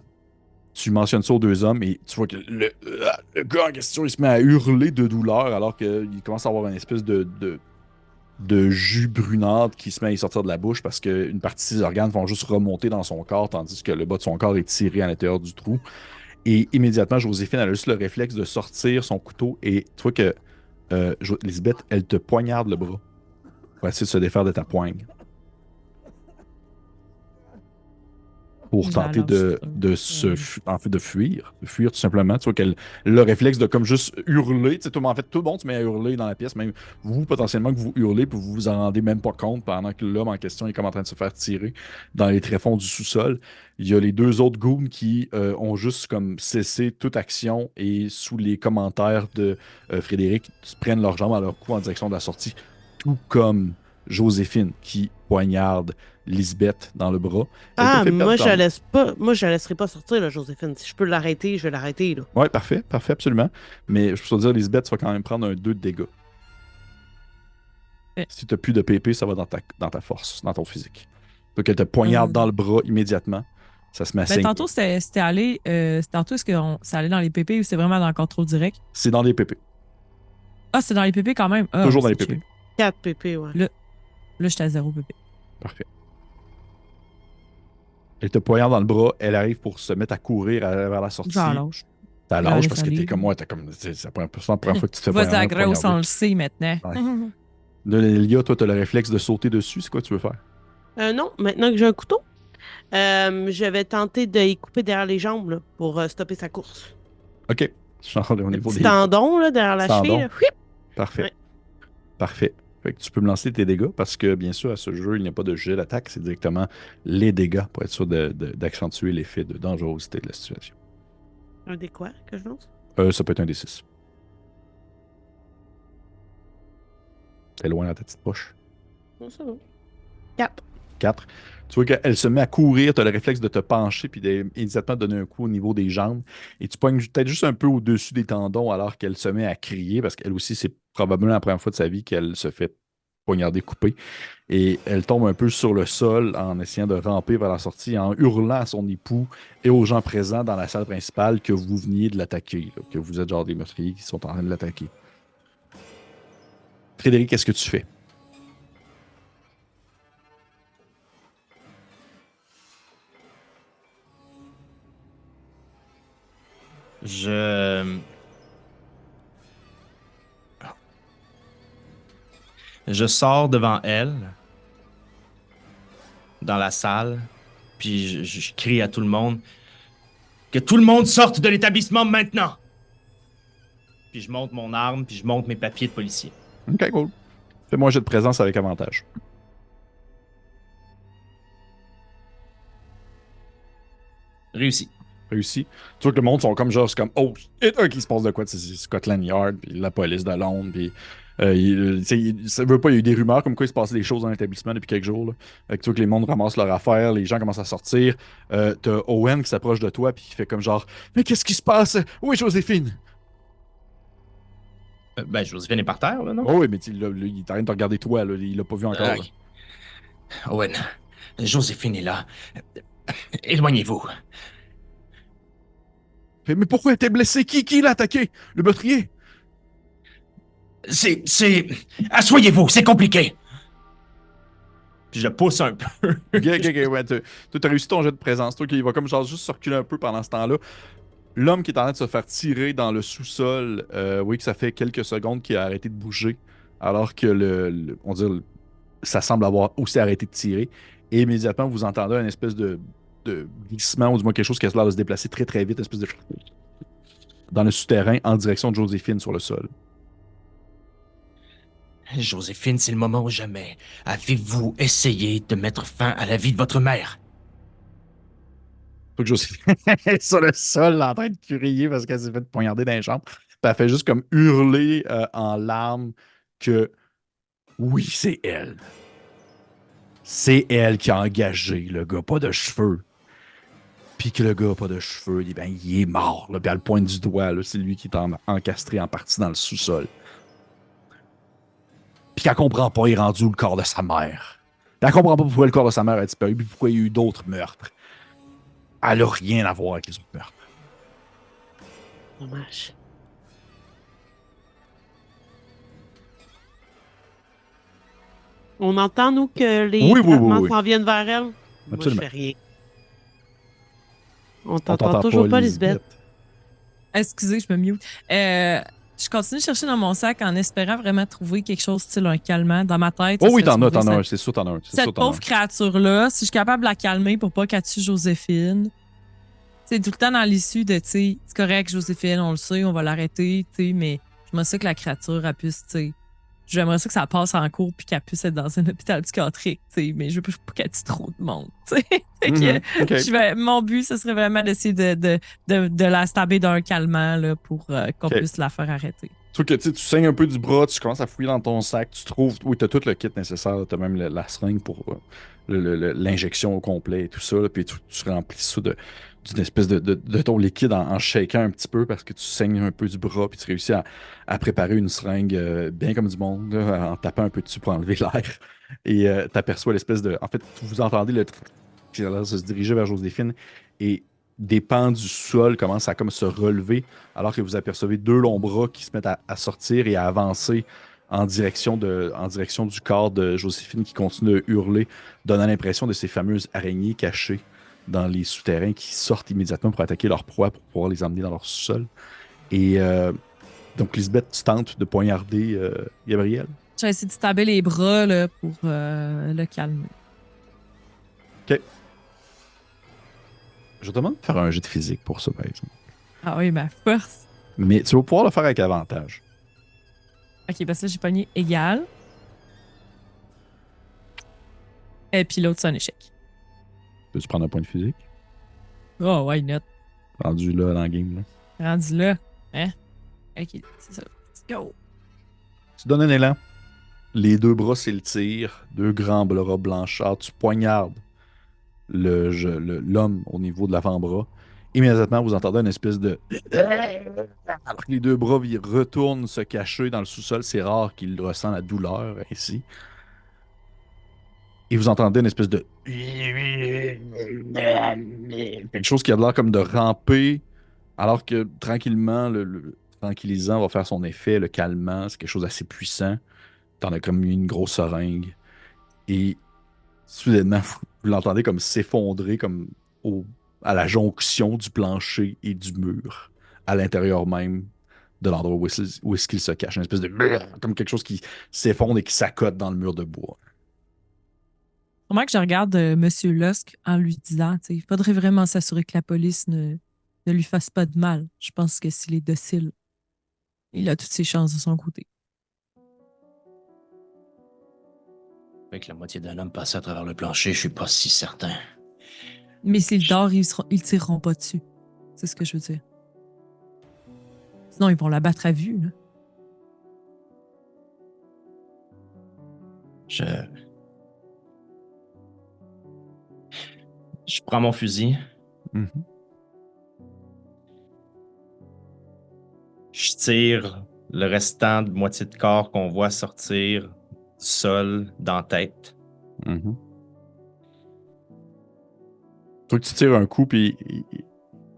tu mentionnes ça aux deux hommes et tu vois que le gars en question, il se met à hurler de douleur alors qu'il commence à avoir une espèce de jus brunâtre qui se met à y sortir de la bouche parce qu'une partie de ses organes vont juste remonter dans son corps tandis que le bas de son corps est tiré à l'intérieur du trou. Et immédiatement, Joséphine elle a juste le réflexe de sortir son couteau et tu vois que Lisbeth, elle te poignarde le bras pour essayer de se défaire de ta poigne. Pour Je la tenter lâche en fait, de fuir tout simplement. Tu vois qu'elle le réflexe de comme juste hurler. Tu sais, en fait, tout le monde se met à hurler dans la pièce, même vous, potentiellement, que vous hurlez, puis vous vous en rendez même pas compte pendant que l'homme en question est comme en train de se faire tirer dans les tréfonds du sous-sol. Il y a les deux autres goons qui ont juste comme cessé toute action et sous les commentaires de Frédéric, se prennent leurs jambes à leur cou en direction de la sortie, tout comme Joséphine qui poignarde Lisbeth dans le bras. Elle te Ah, fait perdre je la laisse pas. Moi, je la laisserai pas sortir, là, Joséphine. Si je peux l'arrêter, je vais l'arrêter, là. Ouais, parfait, parfait, absolument. Mais je peux te dire, Lisbeth, tu vas quand même prendre un 2 de dégâts. Eh. Si tu n'as plus de PP, ça va dans ta force, dans ton physique. Donc, elle te poignarde dans le bras immédiatement. Ça se met à Ben, saigner. tantôt, c'était allé. Tantôt, est-ce que ça allait dans les PP ou c'est vraiment dans le contrôle direct? C'est dans les PP. Ah, c'est dans les PP quand même. Ah, Toujours dans c'est les PP. chill. 4 PP, ouais. Là, j'étais à 0 PP. Parfait. Elle te poignarde dans le bras. Elle arrive pour se mettre à courir vers la sortie. J'en lâche. T'as Je la l'âge laisse parce que aller. t'es comme moi. C'est la première fois que tu te fais Vas-y, la poignarder. grosse, on le sait maintenant. Ouais. Nelia, toi, t'as le réflexe de sauter dessus. C'est quoi que tu veux faire? Non, maintenant que j'ai un couteau, je vais tenter de y couper derrière les jambes, là, pour stopper sa course. OK. Genre, au Le niveau petit des tendon, là, derrière la tendons. cheville, là. Whip! Parfait. Ouais. Parfait. Fait que tu peux me lancer tes dégâts parce que, bien sûr, à ce jeu, il n'y a pas de jet d'attaque, c'est directement les dégâts pour être sûr d'accentuer l'effet de dangerosité de la situation. Un des quoi que je lance? Ça peut être un des 6. T'es loin dans ta petite poche. Non, ça va. 4. 4. Tu vois qu'elle se met à courir, tu as le réflexe de te pencher puis d'immédiatement donner un coup au niveau des jambes. Et tu pognes peut-être juste un peu au-dessus des tendons alors qu'elle se met à crier parce qu'elle aussi, c'est probablement la première fois de sa vie qu'elle se fait poignarder, couper. Et elle tombe un peu sur le sol en essayant de ramper vers la sortie, en hurlant à son époux et aux gens présents dans la salle principale que vous veniez de l'attaquer, là, que vous êtes genre des meurtriers qui sont en train de l'attaquer. Frédéric, qu'est-ce que tu fais? Je sors devant elle, dans la salle, puis je crie à tout le monde que tout le monde sorte de l'établissement maintenant. Puis je monte mon arme, puis je monte mes papiers de policier. Ok, cool. Fais-moi un jet de présence avec avantage. Réussi. Réussi. Tu vois que le monde sont comme genre, c'est comme, oh, il se passe de quoi? C'est Scotland Yard, puis la police de Londres, puis ça veut pas, il y a eu des rumeurs comme quoi il se passait des choses dans l'établissement depuis quelques jours. Là. Fait que tu vois que les mondes ramassent leur affaire, les gens commencent à sortir. T'as Owen qui s'approche de toi, puis qui fait comme genre, mais qu'est-ce qui se passe? Où est Joséphine? Ben, Joséphine est par terre, là, non? Oh oui, mais il est en train de te regarder toi, là, il l'a pas vu encore. Ah, ok. Owen, Joséphine est là. Éloignez-vous. Fait, mais pourquoi elle était blessée? Qui l'a attaqué? Le meurtrier? C'est... Assoyez-vous, c'est compliqué. Puis je pousse un peu. Ok, ouais, t'as réussi ton jet de présence. Toi, qui va comme genre juste circuler un peu pendant ce temps-là. L'homme qui est en train de se faire tirer dans le sous-sol, oui, que ça fait quelques secondes qu'il a arrêté de bouger, alors que on dirait, ça semble avoir aussi arrêté de tirer. Et immédiatement, vous entendez une espèce de glissement, ou du moins quelque chose qui a l'air de se déplacer très très vite, une espèce de dans le souterrain en direction de Joséphine sur le sol. Joséphine, c'est le moment ou jamais. Avez-vous essayé de mettre fin à la vie de votre mère? Faut que Joséphine est sur le sol en train de crier parce qu'elle s'est fait poignarder dans les jambes. Puis elle fait juste comme hurler en larmes que oui, c'est elle. C'est elle qui a engagé le gars, pas de cheveux. Puis que le gars a pas de cheveux, ben, il est mort. Là. Puis elle le pointe du doigt, là, c'est lui qui est encastré en partie dans le sous-sol. Puis qu'elle comprend pas, il est rendu où le corps de sa mère. Puis elle comprend pas pourquoi le corps de sa mère a disparu, puis pourquoi il y a eu d'autres meurtres. Elle a rien à voir avec les autres meurtres. Dommage. On entend, nous, que les Oui, oui, oui, grattements oui. s'en viennent vers elle? Moi, Absolument. je fais rien. On On t'entend t'entend toujours pas, Lisbeth. Lisbeth. Excusez, je me mute. Je continue de chercher dans mon sac en espérant vraiment trouver quelque chose style un calmant. Dans ma tête, Oh ça oui, serait de t'en sauver as un. C'est sûr, t'en as un. C'est sûr, cette t'en as un. pauvre créature-là. Si je suis capable de la calmer pour pas qu'elle tue Joséphine. C'est tout le temps dans l'issue de, tu sais, c'est correct, Joséphine, on le sait, on va l'arrêter, tu sais, mais j'aimerais ça que la créature, elle puisse, tu sais, j'aimerais ça que ça passe en cours puis qu'elle puisse être dans un hôpital psychiatrique, tu sais, mais je veux pas qu'elle tue trop de monde, tu sais. Fait que OK. mon but, ce serait vraiment d'essayer de la stabber d'un calmant, là, pour qu'on OK. puisse la faire arrêter. Sauf que tu saignes un peu du bras, tu commences à fouiller dans ton sac, tu trouves. Oui, t'as tout le kit nécessaire, t'as même la seringue pour l'injection au complet et tout ça, là, puis tu remplis ça d'une espèce de ton liquide en shakant un petit peu parce que tu saignes un peu du bras, puis tu réussis à préparer une seringue bien comme du monde, là, en tapant un peu dessus pour enlever l'air. Et t'aperçois l'espèce de. En fait, vous entendez le qui a l'air de se diriger vers Joséphine et des pans du sol commencent à comme se relever alors que vous apercevez deux longs bras qui se mettent à sortir et à avancer en direction du corps de Joséphine qui continue de hurler, donnant l'impression de ces fameuses araignées cachées dans les souterrains qui sortent immédiatement pour attaquer leur proie pour pouvoir les emmener dans leur sous-sol. Et donc, Lisbeth, tu tentes de poignarder Gabriel. J'ai essayé de stabber les bras, là, pour le calmer. OK. Je te demande de faire un jet de physique pour ça, par exemple. Ah oui, ma force. Mais tu vas pouvoir le faire avec avantage. OK, parce que là, j'ai pogné égal. Et puis l'autre, c'est un échec. Peux-tu prendre un point de physique? Oh, why not? Rendu là dans le game. Là. Rendu là. Hein? OK, c'est ça. Let's go. Tu donnes un élan. Les deux bras s'étirent, deux grands bras blanchâtres. Tu poignardes l'homme au niveau de l'avant-bras. Immédiatement, vous entendez une espèce de. Alors que les deux bras retournent se cacher dans le sous-sol. C'est rare qu'il ressent la douleur ainsi. Et vous entendez une espèce de. Quelque chose qui a l'air comme de ramper, alors que tranquillement, le tranquillisant va faire son effet, le calmant. C'est quelque chose d'assez puissant. T'en as comme une grosse seringue. Et soudainement, vous l'entendez comme s'effondrer comme à la jonction du plancher et du mur, à l'intérieur même de l'endroit où est-ce qu'il se cache. Une espèce de. Comme quelque chose qui s'effondre et qui s'accote dans le mur de bois. Comment que je regarde Monsieur Lusk en lui disant, tu sais, il faudrait vraiment s'assurer que la police ne lui fasse pas de mal. Je pense que s'il est docile, il a toutes ses chances de son côté. Avec la moitié d'un homme passé à travers le plancher, je suis pas si certain. Mais s'il dort, ils tireront pas dessus. C'est ce que je veux dire. Sinon, ils vont la battre à vue, là. Je prends mon fusil. Mhm. Je tire le restant de moitié de corps qu'on voit sortir du sol dans la tête. Mhm. Toi, tu tires un coup, puis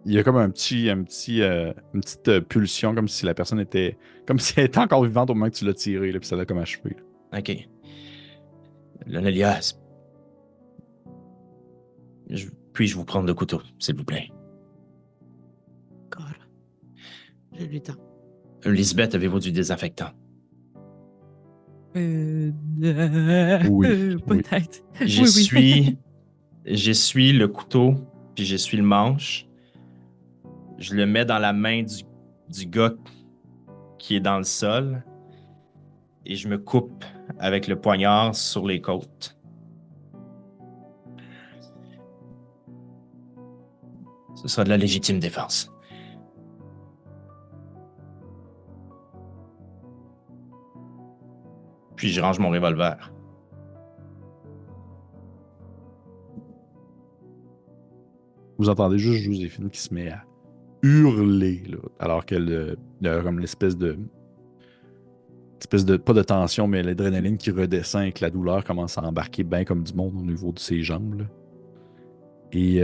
il y a comme une petite pulsion, comme si la personne était. Comme si elle était encore vivante au moment que tu l'as tiré, là, puis ça l'a comme achevé. Là. OK. L'Onélia, puis-je vous prendre le couteau, s'il vous plaît? D'accord. Je lui tends. Lisbeth, avez-vous du désinfectant? Oui, Peut-être. J'essuie le couteau, puis j'essuie le manche. Je le mets dans la main du gars qui est dans le sol. et je me coupe avec le poignard sur les côtes. Ce sera de la légitime défense. Puis je range mon revolver. Vous entendez juste Joséphine qui se met à hurler, là, alors qu'elle a comme l'espèce de pas de tension, mais l'adrénaline qui redescend et que la douleur commence à embarquer bien comme du monde au niveau de ses jambes. Là. Et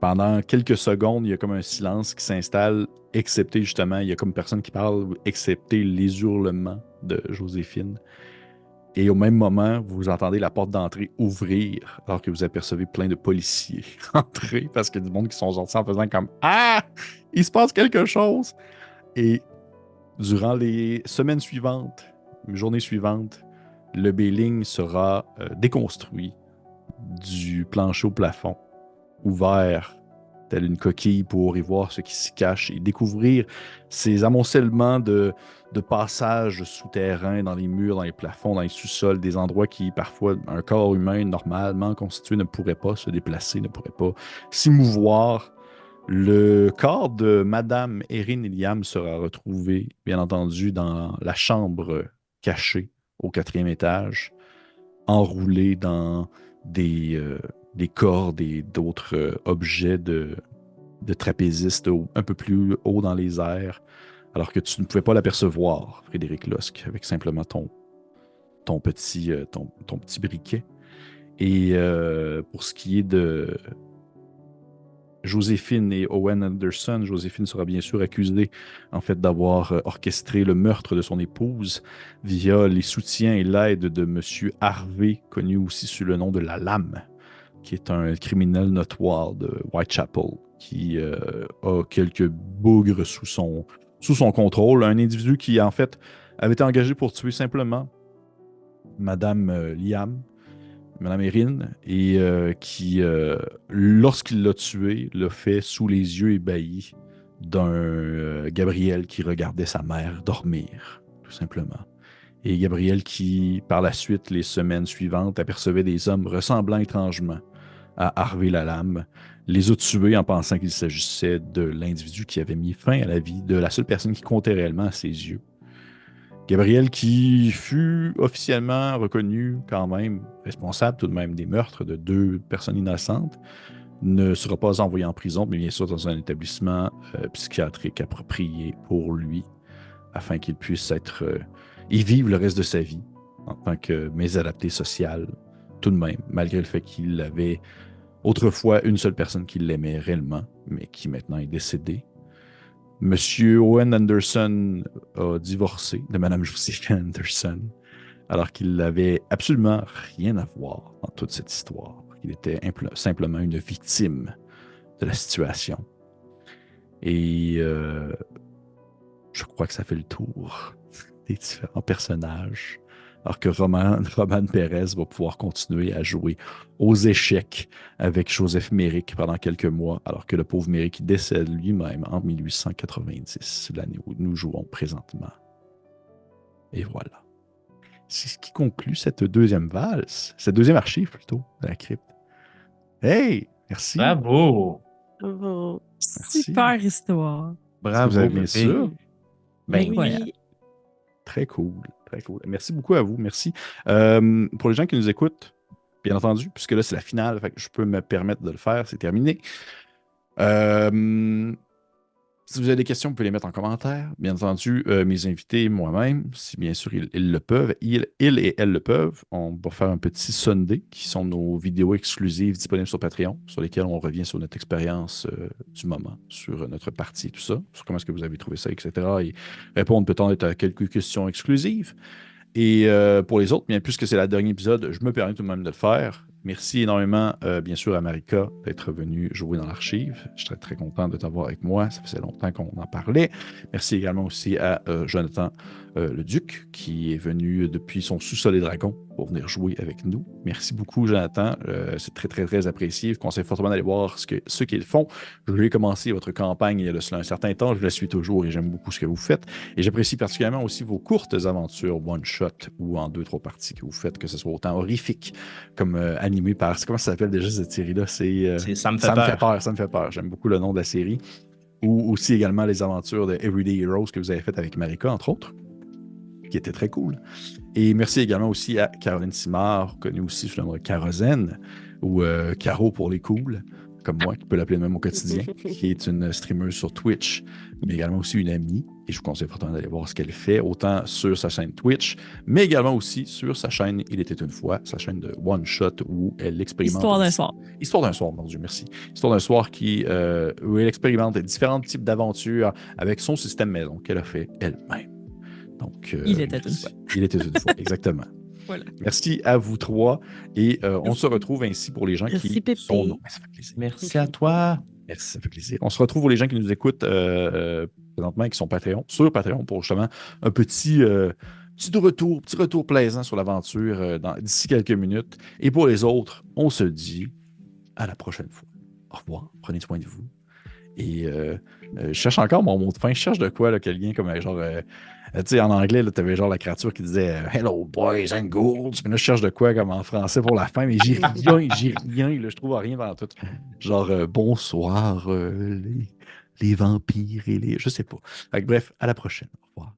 pendant quelques secondes, il y a comme un silence qui s'installe, excepté justement, il y a comme personne qui parle, excepté les hurlements de Joséphine. Et au même moment, vous entendez la porte d'entrée ouvrir, alors que vous apercevez plein de policiers entrer, parce qu'il y a du monde qui sont sortis en faisant comme « Ah! Il se passe quelque chose! » Et durant les semaines suivantes, les journées suivantes, le B-Ling sera déconstruit du plancher au plafond, ouvert telle une coquille pour y voir ce qui s'y cache et découvrir ces amoncellements de passages souterrains dans les murs, dans les plafonds, dans les sous-sols, des endroits qui, parfois, un corps humain normalement constitué ne pourrait pas se déplacer, ne pourrait pas s'émouvoir. Le corps de Madame Erin Iliam sera retrouvé, bien entendu, dans la chambre cachée au 4e étage, enroulé dans des cordes et d'autres objets de trapézistes un peu plus haut dans les airs, alors que tu ne pouvais pas l'apercevoir, Frédéric Losque, avec simplement ton petit briquet. Et pour ce qui est de Joséphine et Owen Anderson, Joséphine sera bien sûr accusée en fait d'avoir orchestré le meurtre de son épouse via les soutiens et l'aide de M. Harvey, connu aussi sous le nom de la Lame, qui est un criminel notoire de Whitechapel, qui a quelques bougres sous son contrôle. Un individu qui, en fait, avait été engagé pour tuer simplement Madame Liam, Madame Erin, et qui, lorsqu'il l'a tué, l'a fait sous les yeux ébahis d'un Gabriel qui regardait sa mère dormir, tout simplement. Et Gabriel qui, par la suite, les semaines suivantes, apercevait des hommes ressemblant étrangement à Harvey Lalame, les a tués en pensant qu'il s'agissait de l'individu qui avait mis fin à la vie de la seule personne qui comptait réellement à ses yeux. Gabriel qui fut officiellement reconnu quand même responsable tout de même des meurtres de 2 personnes innocentes, ne sera pas envoyé en prison, mais bien sûr dans un établissement psychiatrique approprié pour lui, afin qu'il puisse y vivre le reste de sa vie en tant que mésadapté social, tout de même, malgré le fait qu'il avait autrefois une seule personne qui l'aimait réellement, mais qui maintenant est décédée. Monsieur Owen Anderson a divorcé de Madame Joséphine Anderson, alors qu'il n'avait absolument rien à voir dans toute cette histoire. Il était simplement une victime de la situation. Et je crois que ça fait le tour des différents personnages. Alors que Roman Pérez va pouvoir continuer à jouer aux échecs avec Joseph Méric pendant quelques mois, alors que le pauvre Méric décède lui-même en 1890, l'année où nous jouons présentement. Et voilà. C'est ce qui conclut cette deuxième valse, cette deuxième archive plutôt, de la crypte. Hey! Merci! Bravo! Bravo. Merci. Super histoire. Est-ce que vous avez bien Pépé. sûr? Ben Incroyable. oui. Très cool, très cool. Merci beaucoup à vous, merci. Pour les gens qui nous écoutent, bien entendu, puisque là c'est la finale, fait que je peux me permettre de le faire, c'est terminé. Si vous avez des questions, vous pouvez les mettre en commentaire. Bien entendu, mes invités, moi-même, si bien sûr ils le peuvent, ils et elles le peuvent, on va faire un petit Sunday, qui sont nos vidéos exclusives disponibles sur Patreon, sur lesquelles on revient sur notre expérience du moment, sur notre partie, tout ça, sur comment est-ce que vous avez trouvé ça, etc. Et répondre peut-être à quelques questions exclusives. Et pour les autres, bien puisque c'est le dernier épisode, je me permets tout de même de le faire. Merci énormément, bien sûr, à Marika d'être venue jouer dans l'archive. Je serais très content de t'avoir avec moi. Ça faisait longtemps qu'on en parlait. Merci également aussi à Jonathan le duc, qui est venu depuis son sous-sol des dragons pour venir jouer avec nous. Merci beaucoup, Jonathan. C'est très, très, très apprécié. Je vous conseille fortement d'aller voir ce qu'ils font. Je l'ai commencé votre campagne il y a de cela un certain temps. Je la suis toujours et j'aime beaucoup ce que vous faites. Et j'apprécie particulièrement aussi vos courtes aventures one-shot ou en 2-3 parties que vous faites, que ce soit autant horrifique comme animé par... Comment ça s'appelle déjà cette série-là? C'est Ça me fait peur. Ça me fait peur. J'aime beaucoup le nom de la série. Ou aussi également les aventures de Everyday Heroes que vous avez faites avec Marika, entre autres, qui était très cool. Et merci également aussi à Caroline Simard, connue aussi sous le nom de Carozène, ou Caro pour les cools, comme moi, qui peut l'appeler même au quotidien, qui est une streameuse sur Twitch, mais également aussi une amie. Et je vous conseille fortement d'aller voir ce qu'elle fait, autant sur sa chaîne Twitch, mais également aussi sur sa chaîne Il était une fois, sa chaîne de One Shot, où elle expérimente... Histoire d'un soir. Histoire d'un soir, mon Dieu, merci. Histoire d'un soir où elle expérimente différents types d'aventures avec son système maison qu'elle a fait elle-même. Donc, Il était une fois. Il était une fois, exactement. Voilà. Merci à vous trois. Et on se retrouve ainsi pour les gens Merci, qui sont... Pépé. Ça fait plaisir. Merci à toi. Merci, ça fait plaisir. On se retrouve pour les gens qui nous écoutent présentement et qui sont Patreon, sur Patreon pour justement un petit retour plaisant sur l'aventure d'ici quelques minutes. Et pour les autres, on se dit à la prochaine fois. Au revoir. Prenez soin de vous. Et je cherche encore mon mot de fin. Je cherche de quoi, là, quelqu'un comme genre... tu sais, en anglais, tu avais genre la créature qui disait Hello, boys and ghouls. Mais là, je cherche de quoi comme en français pour la fin, mais j'ai rien. Là, je trouve rien dans tout. Genre, bonsoir, les vampires et les. Je sais pas. Fait que, bref, à la prochaine. Au revoir.